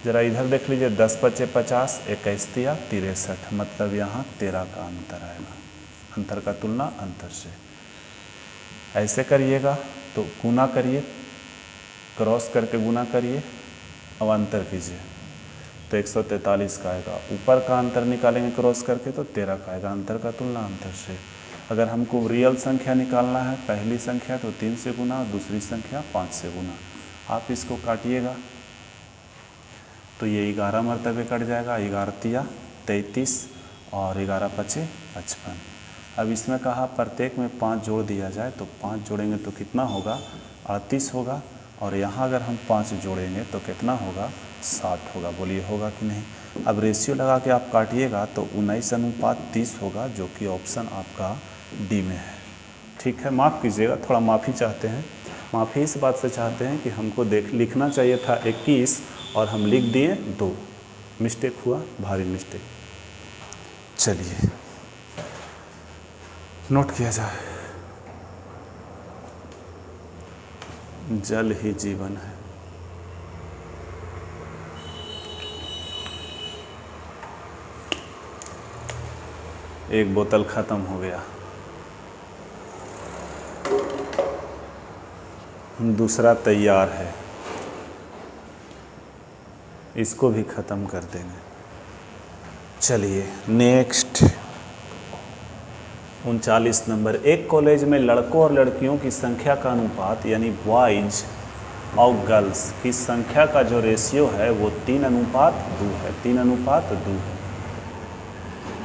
ज़रा इधर देख लीजिए, 10 पचे 50, 21 तिया 63, मतलब यहाँ 13 का अंतर आएगा। अंतर का तुलना अंतर से। ऐसे करिएगा तो गुना करिए, क्रॉस करके गुना करिए और अंतर कीजिए तो 143 का आएगा। ऊपर का अंतर निकालेंगे क्रॉस करके तो 13 का आएगा। अंतर का तुलना अंतर से। अगर हमको रियल संख्या निकालना है, पहली संख्या तो 3 से गुना और दूसरी संख्या 5 से गुना। आप इसको काटिएगा तो ये 11 मरतबे कट जाएगा, 11 तिया 33 और 11 पचे 55। अब इसमें कहा प्रत्येक में 5 जोड़ दिया जाए तो 5 जोड़ेंगे तो कितना होगा? 38 होगा। और यहाँ अगर हम 5 जोड़ेंगे तो कितना होगा? 60 होगा। बोलिए होगा कि नहीं? अब रेशियो लगा के आप काटिएगा तो 19:30 होगा, जो कि ऑप्शन आपका डी में है। ठीक है, माफ़ कीजिएगा, थोड़ा माफ़ी चाहते हैं। माफ़ी इस बात से चाहते हैं कि हमको लिखना चाहिए था 21 और हम लिख दिए 2। मिस्टेक हुआ, भारी मिस्टेक। चलिए नोट किया जाए। जल ही जीवन है। एक बोतल खत्म हो गया, दूसरा तैयार है। इसको भी ख़त्म कर देंगे। चलिए नेक्स्ट 39 नंबर। एक कॉलेज में लड़कों और लड़कियों की संख्या का अनुपात यानी बॉयज और गर्ल्स की संख्या का जो रेशियो है वो 3:2 है। 3:2 है।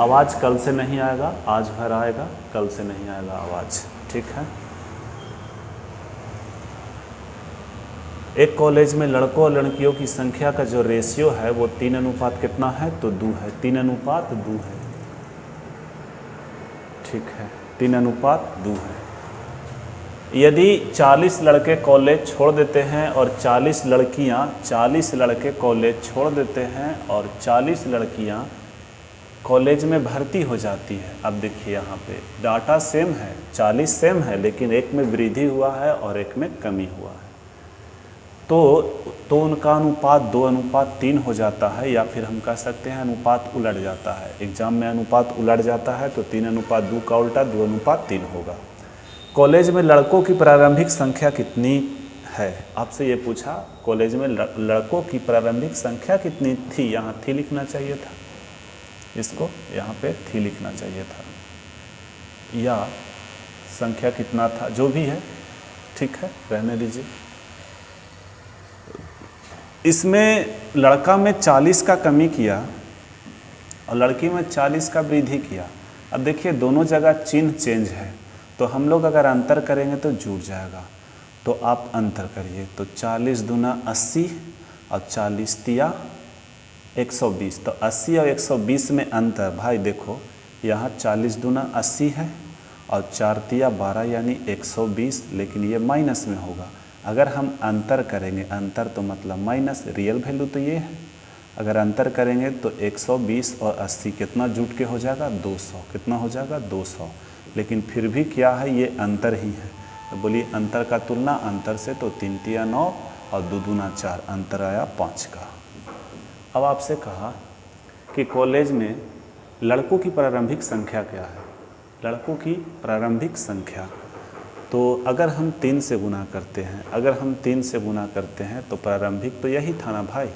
आवाज़ कल से नहीं आएगा, आज भर आएगा, कल से नहीं आएगा आवाज़, ठीक है। एक कॉलेज में लड़कों और लड़कियों की संख्या का जो रेशियो है वो 3 कितना है तो 2 है। 3:2 है, ठीक है। 3:2 है। यदि 40 लड़के कॉलेज छोड़ देते हैं और 40 लड़के कॉलेज छोड़ देते हैं और 40 लड़कियां कॉलेज में भर्ती हो जाती है। अब देखिए यहाँ पे डाटा सेम है, 40 सेम है, लेकिन एक में वृद्धि हुआ है और एक में कमी हुआ है, तो उनका अनुपात 2:3 हो जाता है, या फिर हम कह सकते हैं अनुपात उलट जाता है। एग्जाम में अनुपात उलट जाता है तो 3:2 का उल्टा 2:3 होगा। कॉलेज में लड़कों की प्रारंभिक संख्या कितनी है? आपसे ये पूछा कॉलेज में लड़कों की प्रारंभिक संख्या कितनी थी, यहाँ थी लिखना चाहिए था, इसको यहाँ पे थी लिखना चाहिए था, या संख्या कितना था, जो भी है ठीक है, रहने दीजिए। इसमें लड़का में 40 का कमी किया और लड़की में 40 का वृद्धि किया। अब देखिए दोनों जगह चिन्ह चेंज है, तो हम लोग अगर अंतर करेंगे तो जुड़ जाएगा। तो आप अंतर करिए, तो 40 दूना 80 और 40 तिया 120, तो 80 और 120 में अंतर। भाई देखो यहाँ 40 दूना 80 है और 4 तिया 12 यानी 120, लेकिन ये माइनस में होगा। अगर हम अंतर करेंगे, अंतर तो मतलब माइनस, रियल वैल्यू तो ये है। अगर अंतर करेंगे तो 120 और 80 कितना जुट के हो जाएगा 200, कितना हो जाएगा 200, लेकिन फिर भी क्या है ये अंतर ही है। तो बोलिए अंतर का तुलना अंतर से, तो 3 तिया 9 और 2 दूना 4, अंतर आया 5 का। अब आपसे कहा कि कॉलेज में लड़कों की प्रारंभिक संख्या क्या है, लड़कों की प्रारंभिक संख्या, तो अगर हम 3 से गुना करते हैं, अगर हम 3 से गुना करते हैं तो प्रारंभिक तो यही था ना भाई,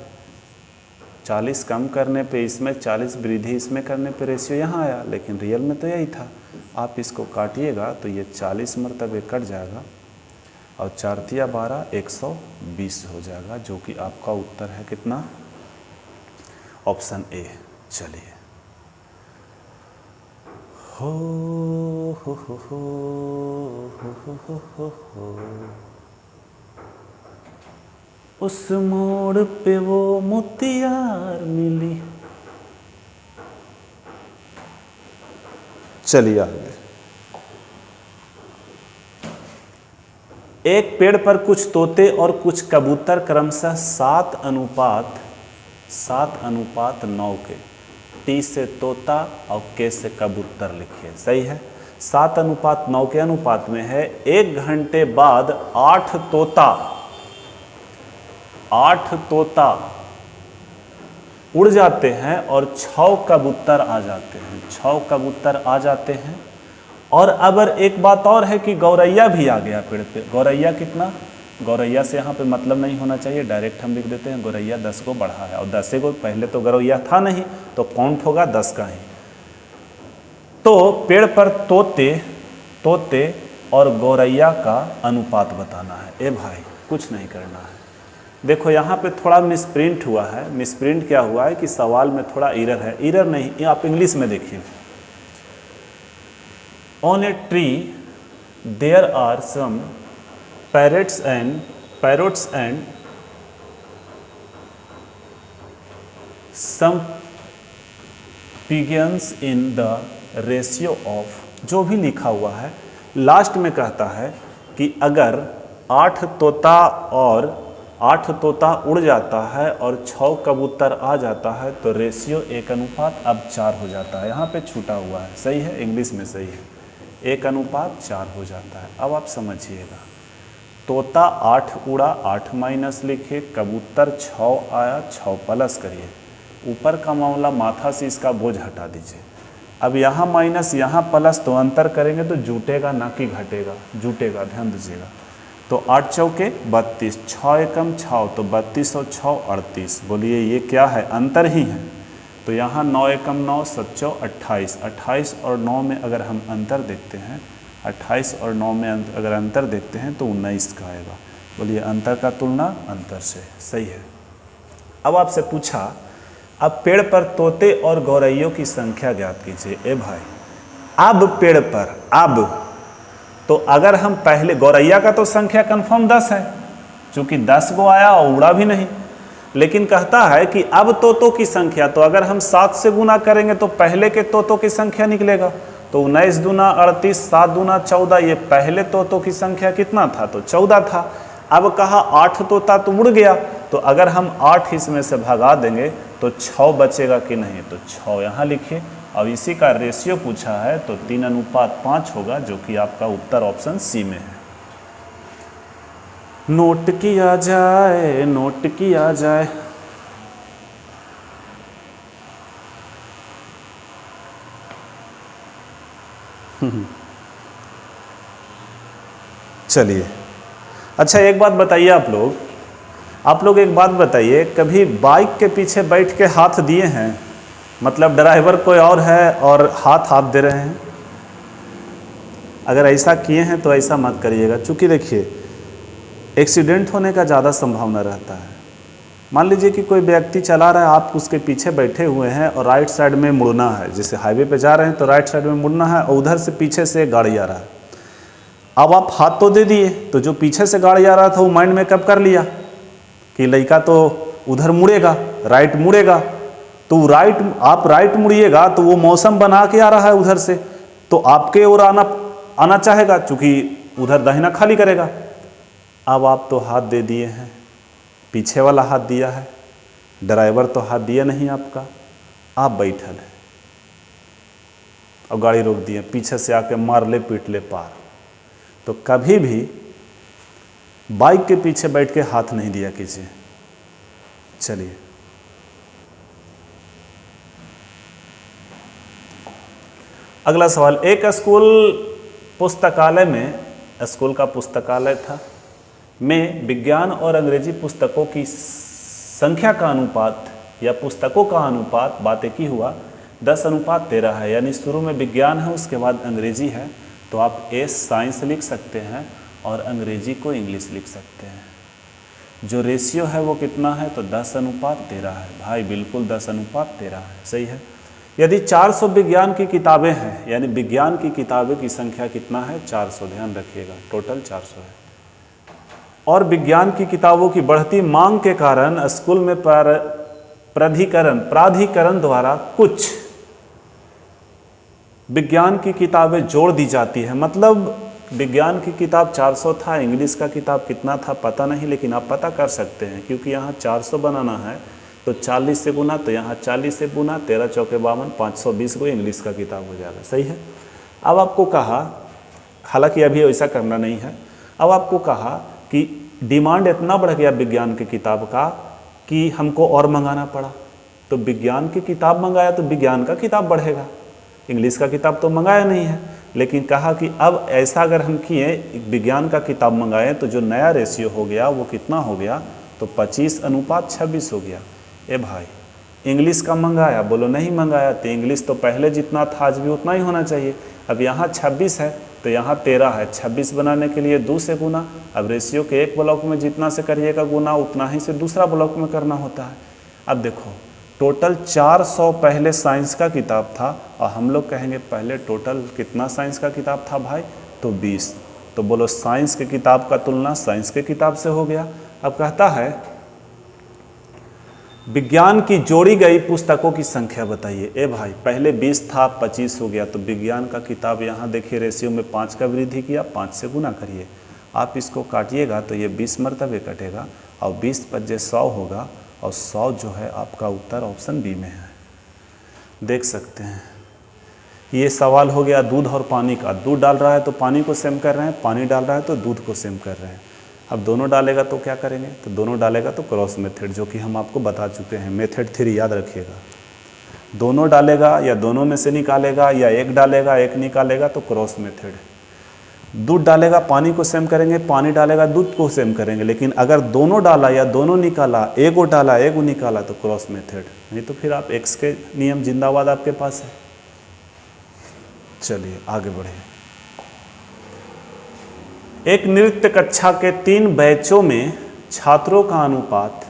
40 कम करने पे इसमें 40 वृद्धि इसमें करने पे रेशियो यहाँ आया, लेकिन रियल में तो यही था। आप इसको काटिएगा तो ये 40 मरतबे कट जाएगा और 4 तिया 12 120 हो जाएगा, जो कि आपका उत्तर है कितना, ऑप्शन ए। चलिए हो हो हो हो हो हो हो हो। उस मोड़ पे वो मुतियार मिली। चलिए आगे। एक पेड़ पर कुछ तोते और कुछ कबूतर क्रमशः 7:9 के, टी से तोता और के से कबूतर लिखिए, सही है। 7:9 के अनुपात में है। 1 घंटे बाद 8 तोता उड़ जाते हैं और 6 कबूतर आ जाते हैं, 6 कबूतर आ जाते हैं। और अब एक बात और है कि गौरैया भी आ गया पेड़ पे। गौरैया कितना, गौरैया से यहाँ पे मतलब नहीं होना चाहिए, डायरेक्ट हम लिख देते हैं गौरैया 10 को बढ़ा है, और 10 को पहले तो गौरैया था नहीं, तो काउंट होगा 10 का ही। तो पेड़ पर तोते और गौरैया का अनुपात बताना है। ए भाई कुछ नहीं करना है। देखो यहाँ पे थोड़ा मिसप्रिंट हुआ है। मिसप्रिंट क्या हुआ है कि सवाल में थोड़ा एरर है, एरर नहीं, आप इंग्लिश में देखिए। On a tree there are some parrots and some pigeons in the ratio of, जो भी लिखा हुआ है लास्ट में कहता है कि अगर 8 तोता उड़ जाता है और 6 कबूतर आ जाता है तो रेशियो 1:4 हो जाता है। यहाँ पे छूटा हुआ है, सही है, इंग्लिश में सही है, 1:4 हो जाता है। अब आप समझिएगा, तोता 8 उड़ा 8 माइनस लिखे, कबूतर 6 आया 6 प्लस करिए, ऊपर का मामला माथा से इसका बोझ हटा दीजिए। अब यहाँ माइनस यहाँ प्लस, तो अंतर करेंगे तो जुटेगा ना कि घटेगा, जुटेगा, ध्यान दीजिएगा। तो 8 चौके 32, 6 एकम 6 तो 32 और 6 38। बोलिए ये क्या है, अंतर ही है। तो यहाँ 9 एकम 9 7 चौ 28, 28 और 9 में अगर हम अंतर देखते हैं, 28 और 9 में अगर अंतर देखते हैं तो 19 का आएगा। बोलिए अंतर का तुलना अंतर से, सही है। अब आपसे पूछा, अब पेड़ पर तोते और गौरैयों की संख्या ज्ञात कीजिए। ए भाई, अब पेड़ पर, अब तो अगर हम पहले, गौरैया का तो संख्या कंफर्म 10 है, चूंकि 10 गो आया और उड़ा भी नहीं, लेकिन कहता है कि अब तोतों की संख्या, तो अगर हम 7 से गुना करेंगे तो पहले के तोतों की संख्या निकलेगा। तो 19 दूना 38, 7 दूना 14, ये पहले तोतों की संख्या कितना था, तो 14 था। अब कहा 8 तोता तो उड़ गया, तो अगर हम 8 इसमें से भगा देंगे तो 6 बचेगा कि नहीं, तो 6 यहाँ लिखिए। अब इसी का रेशियो पूछा है तो 3:5 होगा, जो कि आपका उत्तर ऑप्शन सी में है। नोट किया जाए, नोट किया जाए। चलिए, अच्छा एक बात बताइए आप लोग एक बात बताइए, कभी बाइक के पीछे बैठ के हाथ दिए हैं, मतलब ड्राइवर कोई और है और हाथ दे रहे हैं? अगर ऐसा किए हैं तो ऐसा मत करिएगा, क्योंकि देखिए एक्सीडेंट होने का ज़्यादा संभावना रहता है। मान लीजिए कि कोई व्यक्ति चला रहा है, आप उसके पीछे बैठे हुए हैं और राइट साइड में मुड़ना है, जैसे हाईवे पे जा रहे हैं तो राइट साइड में मुड़ना है और उधर से पीछे से गाड़ी आ रहा है। अब आप हाथ तो दे दिए, तो जो पीछे से गाड़ी आ रहा था वो माइंड में कब कर लिया कि लड़का तो उधर मुड़ेगा, राइट मुड़ेगा, तो आप राइट मुड़िएगा तो वो मौसम बना के आ रहा है उधर से, तो आपके ओर आना चाहेगा, चूँकि उधर दाहिना खाली करेगा। अब आप तो हाथ दे दिए हैं, पीछे वाला हाथ दिया है, ड्राइवर तो हाथ दिया नहीं आपका, आप बैठल है और गाड़ी रोक दिए, पीछे से आके मार ले पीट ले पार। तो कभी भी बाइक के पीछे बैठ के हाथ नहीं दिया कीजिए। चलिए, अगला सवाल। एक पुस्तकालय में, स्कूल का पुस्तकालय था, में विज्ञान और अंग्रेजी पुस्तकों की संख्या का अनुपात या पुस्तकों का अनुपात बातें की हुआ 10:13 है, यानी शुरू में विज्ञान है उसके बाद अंग्रेजी है, तो आप ए साइंस लिख सकते हैं और अंग्रेजी को इंग्लिश लिख सकते हैं। जो रेशियो है वो कितना है, तो 10:13 है। भाई बिल्कुल 10:13 है, सही है। यदि 400 विज्ञान की किताबें हैं, यानी विज्ञान की किताबें की संख्या कितना है, 400, ध्यान रखिएगा, टोटल 400 है। और विज्ञान की किताबों की बढ़ती मांग के कारण स्कूल में प्राधिकरण द्वारा कुछ विज्ञान की किताबें जोड़ दी जाती है। मतलब विज्ञान की किताब 400 था, इंग्लिश का किताब कितना था पता नहीं, लेकिन आप पता कर सकते हैं, क्योंकि यहाँ 400 बनाना है तो 40 से गुना, तो यहाँ 40 से गुना, 13 चौके 52, 520 को इंग्लिश का किताब हो जाएगा, सही है। अब आपको कहा, हालांकि अभी ऐसा करना नहीं है, अब आपको कहा कि डिमांड इतना बढ़ गया विज्ञान की किताब का कि हमको और मंगाना पड़ा, तो विज्ञान की किताब मंगाया तो विज्ञान का किताब बढ़ेगा, इंग्लिश का किताब तो मंगाया नहीं है। लेकिन कहा कि अब ऐसा अगर हम किए, विज्ञान का किताब मंगाएं, तो जो नया रेशियो हो गया वो कितना हो गया, तो 25:26 हो गया। ए भाई, इंग्लिश का मंगाया, बोलो नहीं मंगाया, तो इंग्लिश तो पहले जितना था आज भी उतना ही होना चाहिए। अब यहाँ 26 है तो यहाँ 13 है, 26 बनाने के लिए 2 से गुना, अब रेशियो के एक ब्लॉक में जितना से करिएगा गुना, उतना ही से दूसरा ब्लॉक में करना होता है। अब देखो, टोटल 400 पहले साइंस का किताब था, और हम लोग कहेंगे पहले टोटल कितना साइंस का किताब था भाई, तो 20। तो बोलो साइंस की किताब का तुलना साइंस के किताब से हो गया। अब कहता है विज्ञान की जोड़ी गई पुस्तकों की संख्या बताइए। ए भाई, पहले 20 था, 25 हो गया, तो विज्ञान का किताब यहाँ देखिए रेशियो में 5 का वृद्धि किया, 5 से गुना करिए, आप इसको काटिएगा तो ये 20 मरतबे कटेगा, और 20 पज्जे 100 होगा, और 100 जो है आपका उत्तर ऑप्शन बी में है। देख सकते हैं, ये सवाल हो गया दूध और पानी का। दूध डाल रहा है तो पानी को सेम कर रहे हैं, पानी डाल रहा है तो दूध को सेम कर रहे हैं। अब दोनों डालेगा तो क्या करेंगे, तो दोनों डालेगा तो क्रॉस मेथड, जो कि हम आपको बता चुके हैं, मेथड 3 याद रखिएगा। दोनों डालेगा या दोनों में से निकालेगा, या एक डालेगा एक निकालेगा, तो क्रॉस मेथड। दूध डालेगा पानी को सेम करेंगे, पानी डालेगा दूध को सेम करेंगे। लेकिन अगर दोनों डाला या दोनों निकाला, एगो डाला एगो निकाला, तो क्रॉस मेथड, नहीं तो फिर आप एक्स के नियम जिंदाबाद आपके पास है। चलिए आगे बढ़े। एक नृत्य कक्षा के 3 बैचों में छात्रों का अनुपात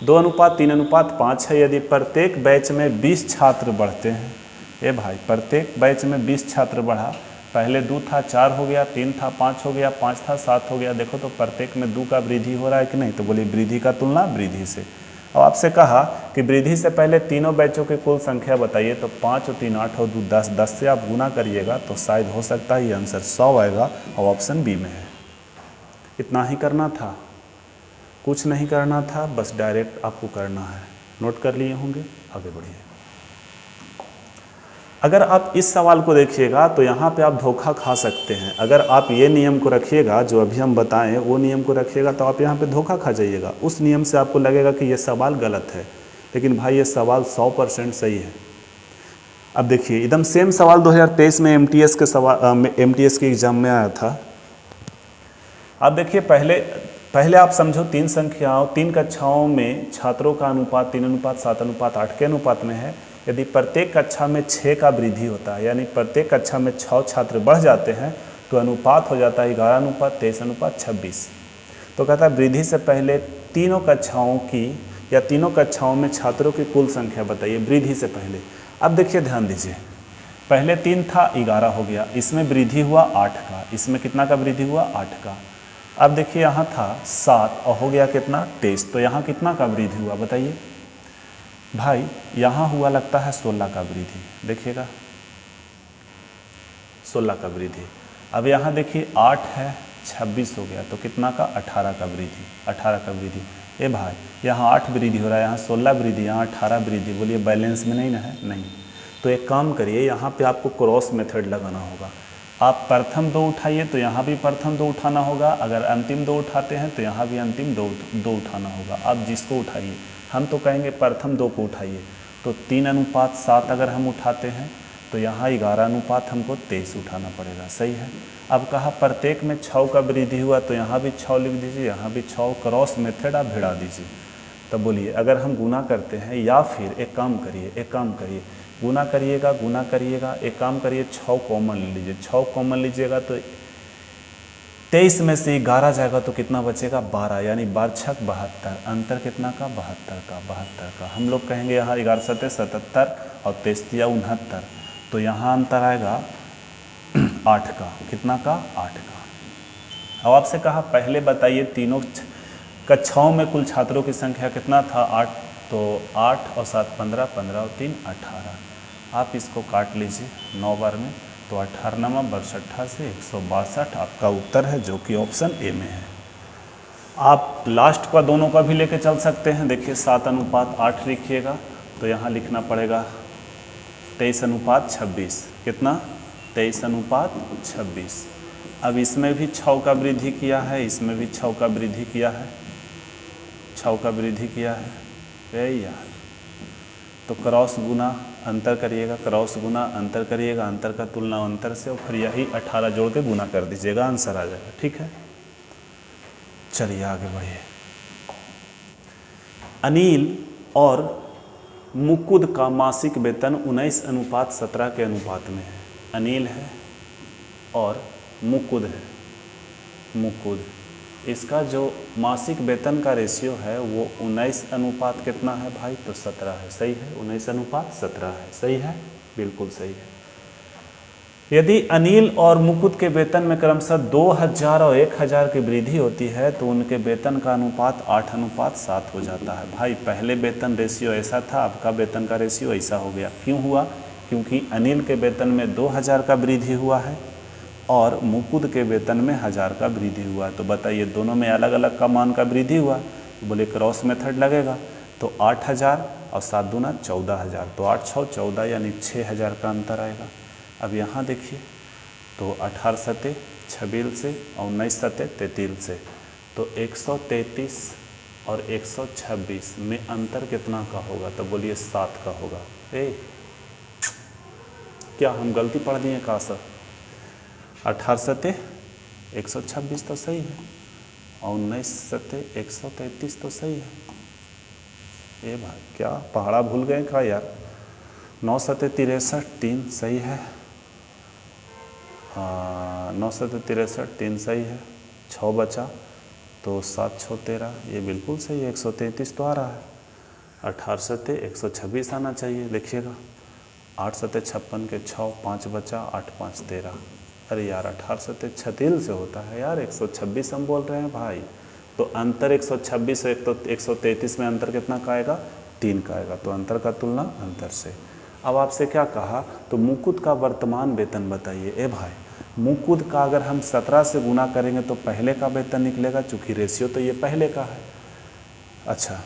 2:3:5 है। यदि प्रत्येक बैच में 20 छात्र बढ़ते हैं, ए भाई प्रत्येक बैच में 20 छात्र बढ़ा, पहले 2 था 4 हो गया, 3 था 5 हो गया, 5 था 7 हो गया, देखो तो प्रत्येक में 2 का वृद्धि हो रहा है कि नहीं? तो बोलिए वृद्धि का तुलना वृद्धि से। अब आपसे कहा कि वृद्धि से पहले तीनों बैचों की कुल संख्या बताइए, तो 5 और 3 8 और 2 10, 10 से आप गुना करिएगा तो शायद हो सकता है ये आंसर 100 आएगा और ऑप्शन बी में है। इतना ही करना था, कुछ नहीं करना था, बस डायरेक्ट आपको करना है। नोट कर लिए होंगे, आगे बढ़िए। अगर आप इस सवाल को देखिएगा तो यहाँ पे आप धोखा खा सकते हैं। अगर आप ये नियम को रखिएगा जो अभी हम बताएं, वो नियम को रखिएगा तो आप यहाँ पे धोखा खा जाइएगा। उस नियम से आपको लगेगा कि ये सवाल गलत है, लेकिन भाई ये सवाल 100% सही है। अब देखिए एकदम सेम सवाल 2023 में MTS के एग्जाम में आया था। अब देखिए पहले आप समझो 3 कक्षाओं में छात्रों का अनुपात 3:7:8 के अनुपात में है। यदि प्रत्येक कक्षा में 6 का वृद्धि होता है, यानी प्रत्येक कक्षा में 6 छात्र बढ़ जाते हैं, तो अनुपात हो जाता है 11:23:26। तो कहता है वृद्धि से पहले तीनों कक्षाओं में छात्रों की कुल संख्या बताइए वृद्धि से पहले। अब देखिए ध्यान दीजिए, पहले 3 था 11 हो गया, इसमें वृद्धि हुआ 8 का, इसमें कितना का वृद्धि हुआ 8 का। अब देखिए यहाँ था 7 और हो गया कितना 23, तो यहाँ कितना का वृद्धि हुआ बताइए भाई? यहाँ हुआ लगता है 16 का वृद्धि, देखिएगा 16 का वृद्धि। अब यहाँ देखिए 8 है 26 हो गया, तो कितना का 18 का वृद्धि, 18 का वृद्धि। ए भाई यहाँ 8 वृद्धि हो रहा है, यहाँ 16 वृद्धि, यहाँ 18 वृद्धि, बोलिए बैलेंस में नहीं ना है? नहीं। तो एक काम करिए, यहाँ पे आपको क्रॉस मेथड लगाना होगा। आप प्रथम 2 उठाइए तो यहाँ भी प्रथम 2 उठाना होगा, अगर अंतिम 2 उठाते हैं तो यहाँ भी अंतिम 2 उठाना होगा। आप जिसको उठाइए, हम तो कहेंगे प्रथम 2 को उठाइए। तो 3:7 अगर हम उठाते हैं तो यहाँ 11:, हमको 23 उठाना पड़ेगा, सही है। अब कहा प्रत्येक में 6 का वृद्धि हुआ, तो यहाँ भी 6 लिख दीजिए, यहाँ भी 6, क्रॉस मेथड आप भिड़ा दीजिए। तब बोलिए अगर हम गुना करते हैं, या फिर एक काम करिए गुना करिएगा, एक काम करिए 6 कॉमन ले लीजिए, 6 कॉमन लीजिएगा तो 23 में से 11 जाएगा तो कितना बचेगा 12, यानी 12 6 72, अंतर कितना का 72 का। हम लोग कहेंगे यहाँ 11 7 77 और 23 69, तो यहाँ अंतर आएगा 8 का, कितना का 8 का। अब आपसे कहा पहले बताइए तीनों कक्षाओं में कुल छात्रों की संख्या कितना था 8, तो 8 और 7 15, 15 और 3 18। आप इसको काट लीजिए 9 बार में, तो 18×62 से 162 आपका उत्तर है, जो कि ऑप्शन ए में है। आप लास्ट का दोनों का भी लेके चल सकते हैं। देखिए 7:8 लिखिएगा तो यहाँ लिखना पड़ेगा 23:26, कितना 23:26। अब इसमें भी 6 का वृद्धि किया है, इसमें भी 6 का वृद्धि किया है, 6 का वृद्धि किया है यार। तो क्रॉस गुना अंतर करिएगा, क्रॉस गुना अंतर करिएगा, अंतर का तुलना अंतर से, और फिर यही 18 जोड़ के गुना कर दीजिएगा, आंसर आ जाएगा, ठीक है। चलिए आगे बढ़िए। अनिल और मुकुद का मासिक वेतन 19:17 के अनुपात में है। अनिल है और मुकुद है, मुकुद, इसका जो मासिक वेतन का रेशियो है वो 19 कितना है भाई? तो 17 है, सही है, 19:17 है, सही है, बिल्कुल सही है। यदि अनिल और मुकुद के वेतन में क्रमशः 2000 और 1000 की वृद्धि होती है तो उनके वेतन का अनुपात 8:7 हो जाता है। भाई पहले वेतन रेशियो ऐसा था, आपका वेतन का रेशियो ऐसा हो गया। क्यों हुआ? क्योंकि अनिल के वेतन में 2000 का वृद्धि हुआ है और मुकुद के वेतन में 1000 का वृद्धि हुआ। तो बताइए दोनों में अलग अलग का मान का वृद्धि हुआ, तो बोले क्रॉस मेथड लगेगा। तो 8000 और 7 दूना 14000, तो 8 6 14, यानी 6000 का अंतर आएगा। अब यहाँ देखिए तो 18 सते 26 से और 19 सते 33 से, तो 133 और 126 में अंतर कितना का होगा? तो बोलिए 7 का होगा। क्या हम गलती पढ़ दिए का सर? 18 सते 126 तो सही है, और 19 सत्ते 133 तो सही है। ये भाई क्या पहाड़ा भूल गए क्या यार? 9 सत्ते 63 3 सही है। हाँ 9 सत्ते 63 3 सही है। 6 बचा तो 7 6 13, ये बिल्कुल सही है, 133 तो आ रहा है। 18 सत्ते 126 आना चाहिए, देखिएगा। 8 सत्ते 56 के 6, 5 बचा, 8 5 13। अरे यार 18 सत्ते 36 से होता है यार, 126 हम बोल रहे हैं भाई। तो अंतर 126 और 133 में अंतर कितना का आएगा? 3 का आएगा। तो अंतर का तुलना अंतर से। अब आपसे क्या कहा? तो मुकुद का वर्तमान वेतन बताइए। ए भाई मुकुद का अगर हम 17 से गुना करेंगे तो पहले का वेतन निकलेगा, चूँकि रेशियो तो ये पहले का है। अच्छा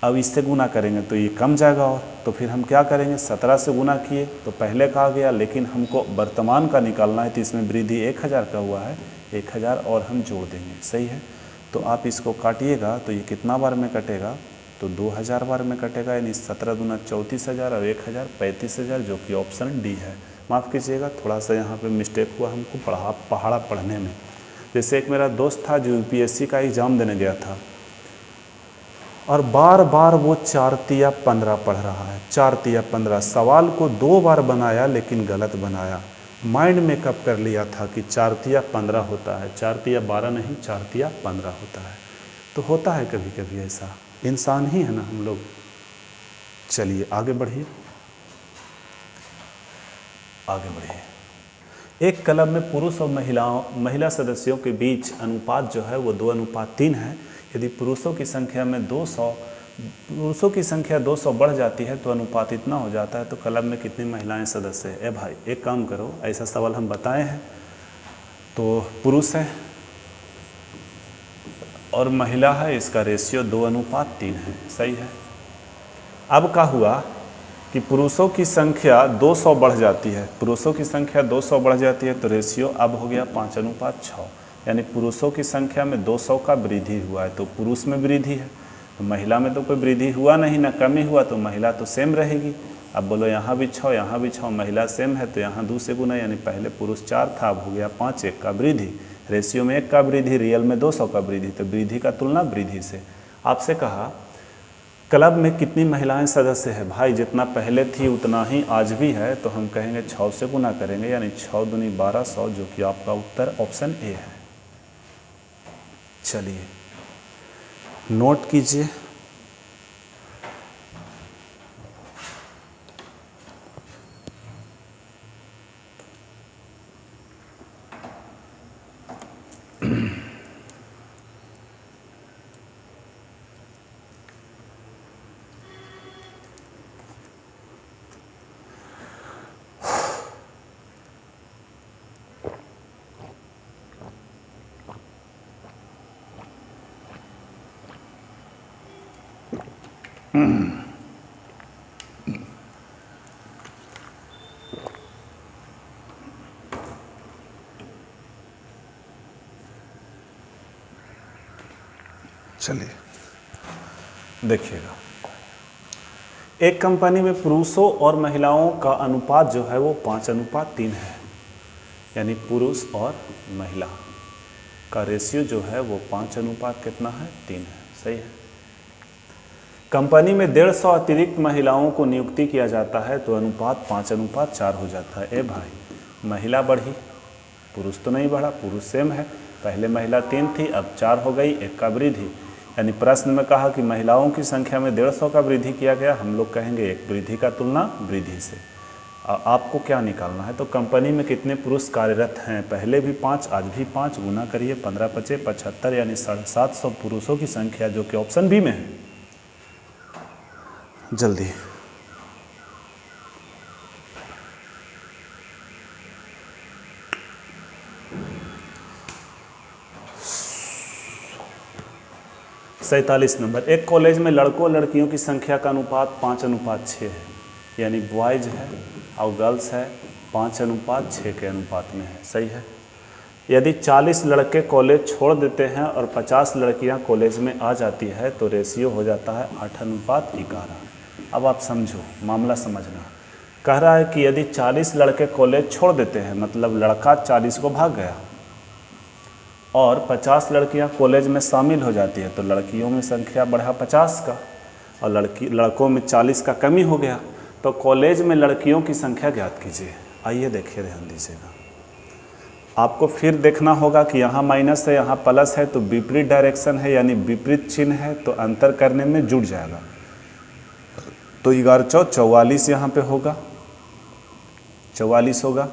अब इससे गुना करेंगे तो ये कम जाएगा, और तो फिर हम क्या करेंगे? 17 से गुना किए तो पहले का आ गया, लेकिन हमको वर्तमान का निकालना है, तो इसमें वृद्धि 1000 का हुआ है, 1000 और हम जोड़ देंगे। सही है। तो आप इसको काटिएगा तो ये कितना बार में कटेगा? तो 2000 बार में कटेगा, यानी 17 दूना 34,000 और 1000 35,000, जो कि ऑप्शन डी है। माफ़ कीजिएगा थोड़ा सा यहाँ पे मिस्टेक हुआ हमको पहाड़ा पढ़ने में। जैसे एक मेरा दोस्त था जो यूपीएससी का एग्ज़ाम देने गया था, और बार बार वो 4 तिया 15 पढ़ रहा है। 4 तिया 15 सवाल को 2 बार बनाया लेकिन गलत बनाया। माइंड मेकअप कर लिया था कि 4 तिया 15 होता है, 4 तिया 12 नहीं, 4 तिया 15 होता है। तो होता है कभी कभी ऐसा, इंसान ही है ना हम लोग। चलिए आगे बढ़िए, आगे बढ़िए। एक क्लब में पुरुष और महिला सदस्यों के बीच अनुपात जो है वो 2:3 है। यदि पुरुषों की संख्या 200 बढ़ जाती है तो अनुपात इतना हो जाता है, तो क्लब में कितनी महिलाएं सदस्य है? ए भाई एक काम करो, ऐसा सवाल हम बताए हैं तो पुरुष है और महिला है, इसका रेशियो 2:3 है। सही है। अब क्या हुआ कि पुरुषों की संख्या 200 बढ़ जाती है, पुरुषों की संख्या 200 बढ़ जाती है तो रेशियो अब हो गया 5:6, यानी पुरुषों की संख्या में 200 का वृद्धि हुआ है, तो पुरुष में वृद्धि है। तो महिला में तो कोई वृद्धि हुआ नहीं, ना कमी हुआ, तो महिला तो सेम रहेगी। अब बोलो यहाँ भी 6 यहाँ भी 6, महिला सेम है तो यहाँ 2 से गुना, यानी पहले पुरुष 4 था, अब हो गया 5, 1 का वृद्धि, रेशियो में 1 का वृद्धि, रियल में 200 का वृद्धि। तो वृद्धि का तुलना वृद्धि से। आपसे कहा क्लब में कितनी महिलाएं सदस्य है? भाई जितना पहले थी उतना ही आज भी है, तो हम कहेंगे 6 से गुना करेंगे, यानी 6 दूनी 1200, जो कि आपका उत्तर ऑप्शन ए है। चलिए नोट कीजिए। चलिए देखिएगा, एक कंपनी में पुरुषों और महिलाओं का अनुपात जो है वो 5:3 है, यानी पुरुष और महिला का रेशियो जो है वो 5 कितना है? 3 है। सही है। कंपनी में 150 अतिरिक्त महिलाओं को नियुक्ति किया जाता है तो अनुपात 5:4 हो जाता है। ए भाई महिला बढ़ी, पुरुष तो नहीं बढ़ा, पुरुष सेम है, पहले महिला 3 थी, अब 4 हो गई, 1 का वृद्धि। यानी प्रश्न में कहा कि महिलाओं की संख्या में 150 का वृद्धि किया गया, हम लोग कहेंगे एक वृद्धि का तुलना वृद्धि से। आपको क्या निकालना है? तो कंपनी में कितने पुरुष कार्यरत हैं? पहले भी 5, आज भी 5, गुना करिए, 15 पचे 75, यानी 750 पुरुषों की संख्या, जो कि ऑप्शन बी में है। जल्दी सैंतालीस नंबर। एक कॉलेज में लड़कों लड़कियों की संख्या का अनुपात 5:6 है, यानी बॉयज है और गर्ल्स है 5:6 के अनुपात में है। सही है। यदि 40 लड़के कॉलेज छोड़ देते हैं और 50 लड़कियां कॉलेज में आ जाती है तो रेशियो हो जाता है 8:11। अब आप समझो, मामला समझना। कह रहा है कि यदि 40 लड़के कॉलेज छोड़ देते हैं, मतलब लड़का 40 को भाग गया, और 50 लड़कियां कॉलेज में शामिल हो जाती है तो लड़कियों में संख्या बढ़ा 50 का और लड़कों में 40 का कमी हो गया। तो कॉलेज में लड़कियों की संख्या ज्ञात कीजिए। आइए देखिए, ध्यान दीजिएगा। आपको फिर देखना होगा कि यहाँ माइनस है, यहाँ प्लस है, तो विपरीत डायरेक्शन है यानी विपरीत चिन्ह है, तो अंतर करने में जुड़ जाएगा। तो 11 44 यहाँ पे होगा, 44 होगा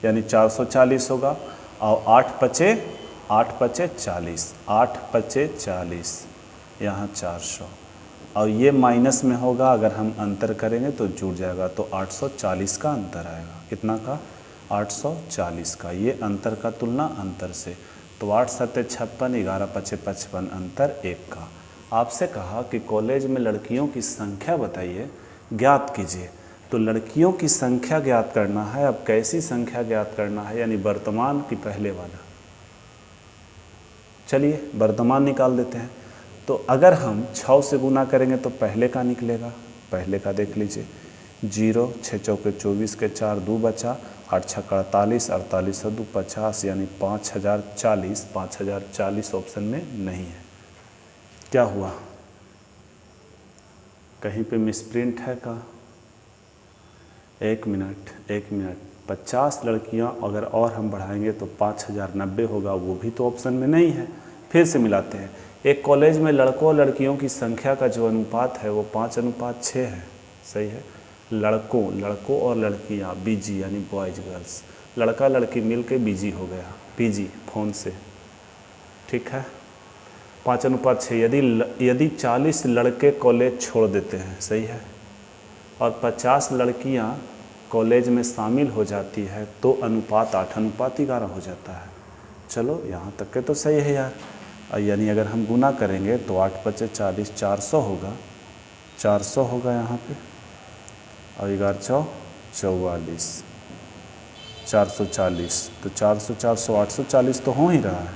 यानी 440 होगा। और 8 पचे 40, 8 पचे 40, यहाँ 400 और ये माइनस में होगा। अगर हम अंतर करेंगे तो जुड़ जाएगा, तो 840 का अंतर आएगा। कितना का? 840 का। ये अंतर का तुलना अंतर से, तो 8 7 56, 11 5 55, अंतर 1 का। आपसे कहा कि कॉलेज में लड़कियों की संख्या बताइए, ज्ञात कीजिए। तो लड़कियों की संख्या ज्ञात करना है। अब कैसी संख्या ज्ञात करना है, यानी वर्तमान की पहले वाला। चलिए वर्तमान निकाल देते हैं। तो अगर हम 6 से गुना करेंगे तो पहले का निकलेगा। पहले का देख लीजिए, 0, 6 चौके 24 के 4, 2 बचा, 8 छक्का 48, 48 से 2 50, यानी 5040। 5040 ऑप्शन में नहीं है। क्या हुआ? कहीं पे मिसप्रिंट है का? एक मिनट 50 लड़कियां अगर और हम बढ़ाएंगे तो 5090 होगा, वो भी तो ऑप्शन में नहीं है। फिर से मिलाते हैं। एक कॉलेज में लड़कों और लड़कियों की संख्या का जो अनुपात है वो 5:6 है। सही है। लड़कों और लड़कियां, बीजी यानी बॉयज गर्ल्स, लड़का लड़की मिल के बीजी हो गया, पीजी फ़ोन से, ठीक है। 5:6। यदि 40 लड़के कॉलेज छोड़ देते हैं, सही है, और 50 लड़कियां कॉलेज में शामिल हो जाती है तो अनुपात 8:11 हो जाता है। चलो यहाँ तक के तो सही है यार। यानी अगर हम गुना करेंगे तो 8 5 40, 400 होगा, 400 होगा यहाँ पे, और 11 4 44, 440। तो 400 400 840 तो हो ही रहा है।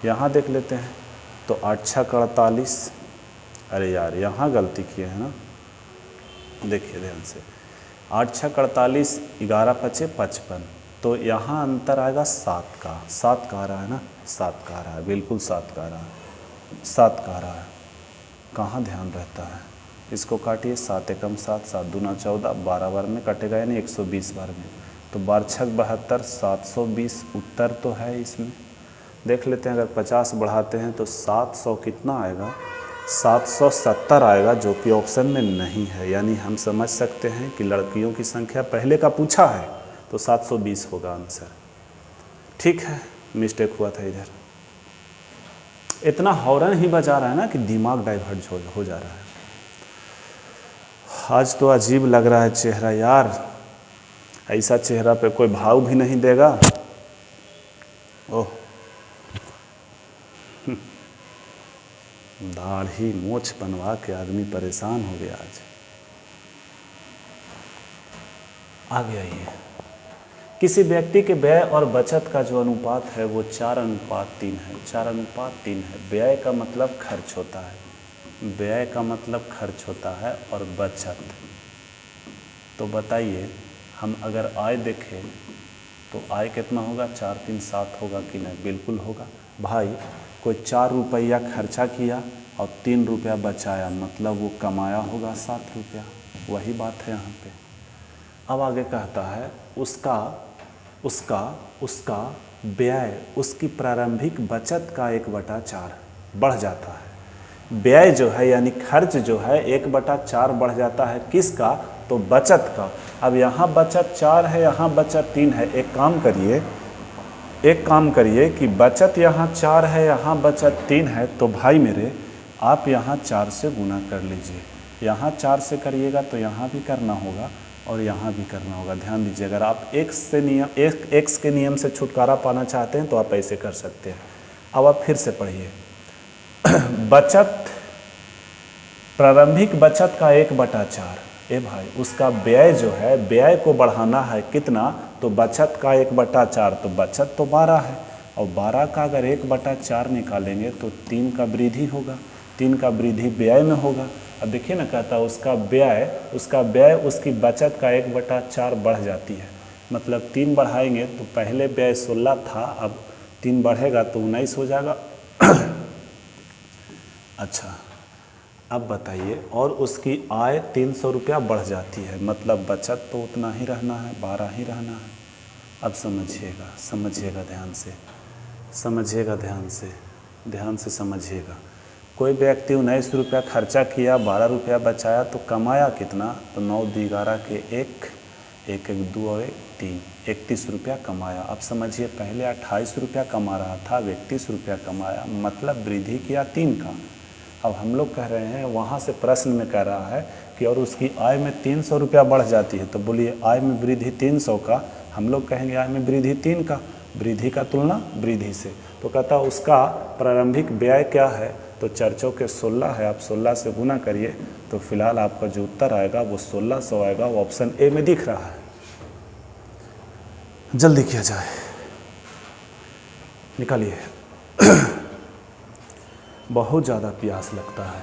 यहाँ देख लेते हैं तो 8 6 48। अरे यार यहाँ गलती किए हैं ना, देखिए ध्यान से। 8 6 48, 11 5 55, तो यहाँ अंतर आएगा 7 का। 7 का आ रहा है ना, 7 का आ रहा है, बिल्कुल 7 का आ रहा है, 7 का आ रहा है। कहाँ ध्यान रहता है? इसको काटिए, 7 एकम 7, 7 दूना 14, 12 बार में कटेगा यानी 120 बार में, तो 12 6 72, 720 उत्तर तो है इसमें। देख लेते हैं, अगर 50 बढ़ाते हैं तो 700 कितना आएगा? 770 आएगा, जो कि ऑप्शन में नहीं है। यानी हम समझ सकते हैं कि लड़कियों की संख्या पहले का पूछा है तो 720 होगा आंसर। ठीक है, मिस्टेक हुआ था इधर। इतना हॉर्न ही बजा रहा है ना कि दिमाग डाइवर्ट हो जा रहा है। आज तो अजीब लग रहा है चेहरा यार, ऐसा चेहरा पे कोई भाव भी नहीं देगा। ओह, दाढ़ी मोछ बनवा के आदमी परेशान हो गया आज। आगे आइए। किसी व्यक्ति के व्यय और बचत का जो अनुपात है वो 4:3 है। 4:3 है। व्यय का मतलब खर्च होता है, व्यय का मतलब खर्च होता है, और बचत। तो बताइए, हम अगर आय देखें तो आय कितना होगा? 4 3 7 होगा कि नहीं? बिल्कुल होगा। भाई कोई 4 रुपया खर्चा किया और 3 रुपया बचाया, मतलब वो कमाया होगा 7 रुपया। वही बात है यहाँ पे। अब आगे कहता है उसका व्यय उसकी प्रारंभिक बचत का 1/4 बढ़ जाता है। व्यय जो है यानी खर्च जो है 1/4 बढ़ जाता है, किसका? तो बचत का। अब यहाँ बचत 4 है, यहाँ बचत 3 है। एक काम करिए कि बचत यहाँ 4 है, यहाँ बचत 3 है, तो भाई मेरे आप यहाँ 4 से गुना कर लीजिए। यहाँ 4 से करिएगा तो यहाँ भी करना होगा और यहाँ भी करना होगा। ध्यान दीजिए, अगर आप एक्स के नियम से छुटकारा पाना चाहते हैं तो आप ऐसे कर सकते हैं। अब आप फिर से पढ़िए। बचत, प्रारंभिक बचत का 1/4। ए भाई, उसका व्यय जो है, व्यय को बढ़ाना है कितना? तो बचत का 1/4, तो बचत तो 12 है, और 12 का अगर 1/4 निकालेंगे तो 3 का वृद्धि होगा। 3 का वृद्धि व्यय में होगा। अब देखिए ना, कहता है उसका व्यय उसकी बचत का 1/4 बढ़ जाती है। मतलब 3 बढ़ाएंगे तो पहले व्यय 16 था, अब 3 बढ़ेगा तो 19 हो जाएगा। अच्छा, अब बताइए, और उसकी आय 300 रुपया बढ़ जाती है, मतलब बचत तो उतना ही रहना है, 12 ही रहना है। अब समझिएगा ध्यान से, ध्यान से समझिएगा। कोई व्यक्ति 19 रुपया खर्चा किया, 12 रुपया बचाया, तो कमाया कितना? तो 9 × 11 के 1, 1 1 2 और 1 3, 31 रुपया कमाया। अब समझिए, पहले 28 रुपया कमा रहा था, अब 31 रुपया कमाया, मतलब वृद्धि किया 3 का। अब हम लोग कह रहे हैं, वहाँ से प्रश्न में कह रहा है कि और उसकी आय में 300 रुपया बढ़ जाती है, तो बोलिए आय में वृद्धि 300 का, हम लोग कहेंगे आय में वृद्धि 3 का, वृद्धि का तुलना वृद्धि से। तो कहता उसका प्रारंभिक व्यय क्या है? तो 4 चौके 16 है, आप 16 से गुना करिए, तो फिलहाल आपका जो उत्तर आएगा वो 1600 आएगा। वो ऑप्शन ए में दिख रहा है। जल्दी किया जाए, निकालिए। बहुत ज़्यादा प्यास लगता है,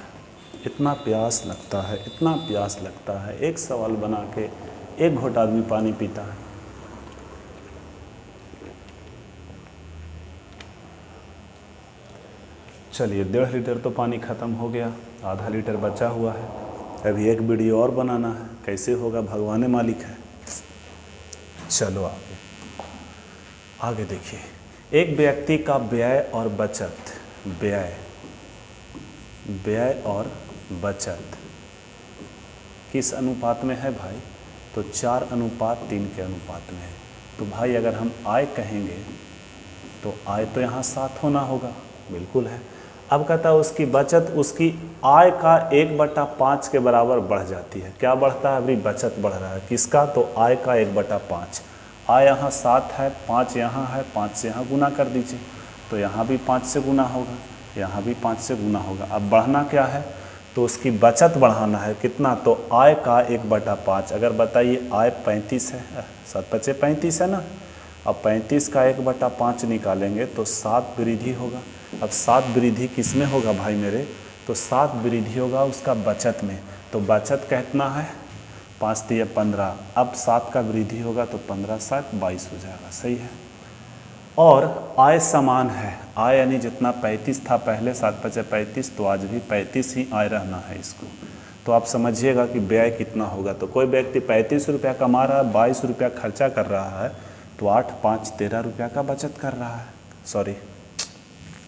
इतना प्यास लगता है, एक सवाल बना के 1 घोट आदमी पानी पीता है। चलिए, 1.5 लीटर तो पानी ख़त्म हो गया, आधा लीटर बचा हुआ है। अभी एक वीडियो और बनाना है, कैसे होगा भगवान मालिक है। चलो आगे देखिए। एक व्यक्ति का व्यय और बचत, व्यय और बचत किस अनुपात में है भाई? तो 4:3 के अनुपात में है। तो भाई अगर हम आय कहेंगे तो आय तो यहाँ 7 होना होगा, बिल्कुल है। अब कहता है उसकी बचत उसकी आय का 1/5 के बराबर बढ़ जाती है। क्या बढ़ता है? अभी बचत बढ़ रहा है, किसका? तो आय का 1/5। आय यहाँ 7 है, 5 यहाँ है, 5 से यहाँ गुना कर दीजिए, तो यहाँ भी 5 से गुना होगा, यहाँ भी 5 से गुना होगा। अब बढ़ना क्या है? तो उसकी बचत बढ़ाना है, कितना? तो आय का 1/5। अगर बताइए आय 35 है, 7 × 5 = 35 है ना। अब 35 का 1/5 निकालेंगे तो 7 वृद्धि होगा। अब 7 वृद्धि किस में होगा भाई मेरे? तो 7 वृद्धि होगा उसका बचत में। तो बचत कितना है? 5 × 15। अब 7 का वृद्धि होगा तो 15 × 7 = 22 हो जाएगा, सही है। और आय समान है, आय यानी जितना 35 था पहले, 7 × 5 = 35, तो आज भी 35 ही आय रहना है इसको। तो आप समझिएगा कि व्यय कितना होगा। तो कोई व्यक्ति 35 रुपया कमा रहा है, 22 रुपया खर्चा कर रहा है, तो 8 × 5 = 13 रुपया का बचत कर रहा है। सॉरी,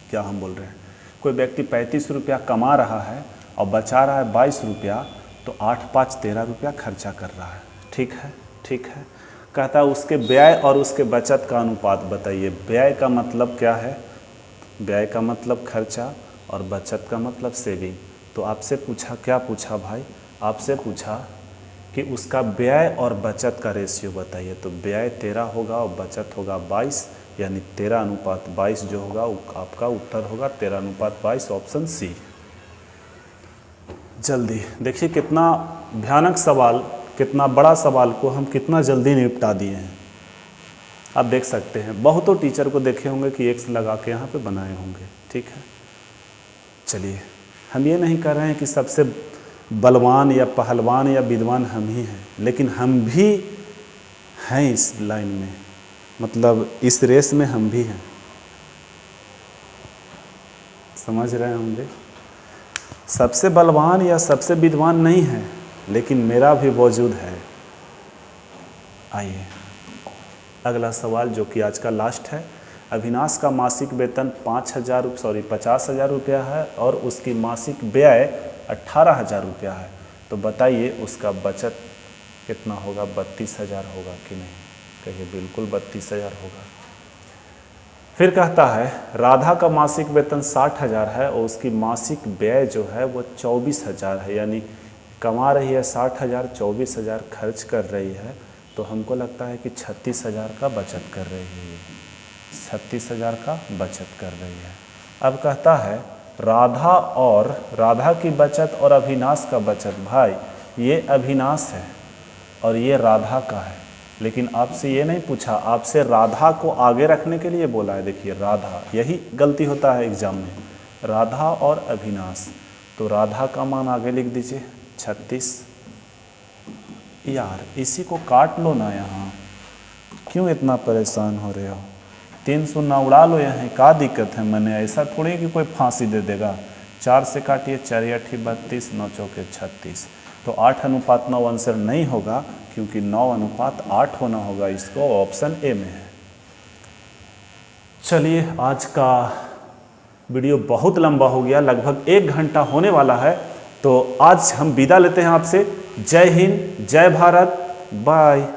क्या हम बोल रहे हैं? कोई व्यक्ति 35 रुपया कमा रहा है और बचा रहा है 22 रुपया, तो 8 × 5 = 13 रुपया खर्चा कर रहा है। ठीक है, ठीक है। कहता है उसके व्यय और उसके बचत का अनुपात बताइए। व्यय का मतलब क्या है? व्यय का मतलब खर्चा और बचत का मतलब सेविंग। तो आपसे पूछा, क्या पूछा भाई? आपसे पूछा कि उसका व्यय और बचत का रेशियो बताइए। तो व्यय 13 होगा और बचत होगा 22, यानी 13:22 जो होगा आपका उत्तर होगा 13:22, ऑप्शन सी। जल्दी देखिए, कितना भयानक सवाल, कितना बड़ा सवाल को हम कितना जल्दी निपटा दिए हैं। आप देख सकते हैं, बहुतों टीचर को देखे होंगे कि एक्स लगा के यहाँ पे बनाए होंगे। ठीक है, चलिए, हम ये नहीं कर रहे हैं कि सबसे बलवान या पहलवान या विद्वान हम ही हैं, लेकिन हम भी हैं इस लाइन में, मतलब इस रेस में हम भी हैं। समझ रहे होंगे, सबसे बलवान या सबसे विद्वान नहीं है, लेकिन मेरा भी वजूद है। आइए अगला सवाल, जो कि आज का लास्ट है। अविनाश का मासिक वेतन 50,000 रुपया है और उसकी मासिक व्यय 18,000 रुपया है। तो बताइए उसका बचत कितना होगा? 32,000 होगा कि नहीं? कहिए बिल्कुल 32,000 होगा। फिर कहता है राधा का मासिक वेतन 60,000 है और उसकी मासिक व्यय जो है वो 24,000 है, यानी कमा रही है 60,000, 24,000 खर्च कर रही है। तो हमको लगता है कि 36,000 का बचत कर रही है, 36,000 का बचत कर रही है। अब कहता है राधा की बचत और अविनाश का बचत। भाई ये अविनाश है और ये राधा का है, लेकिन आपसे ये नहीं पूछा, आपसे राधा को आगे रखने के लिए बोला है। देखिए राधा, यही गलती होता है एग्जाम में, राधा और अविनाश। तो राधा का मान आगे लिख दीजिए 36। यार इसी को काट लो ना, यहाँ क्यों इतना परेशान हो रहे हो? 3 शून्य उड़ा लो यहाँ, क्या दिक्कत है। मैंने ऐसा थोड़ी कि कोई फांसी दे देगा। 4 से काटिए, 4 8 32, 9 चौके 36। तो 8:9 आंसर नहीं होगा, क्योंकि 9:8 होना होगा। इसको ऑप्शन ए में है। चलिए, आज का वीडियो बहुत लंबा हो गया, लगभग 1 घंटा होने वाला है। तो आज हम विदा लेते हैं आपसे। जय हिंद, जय भारत, बाय।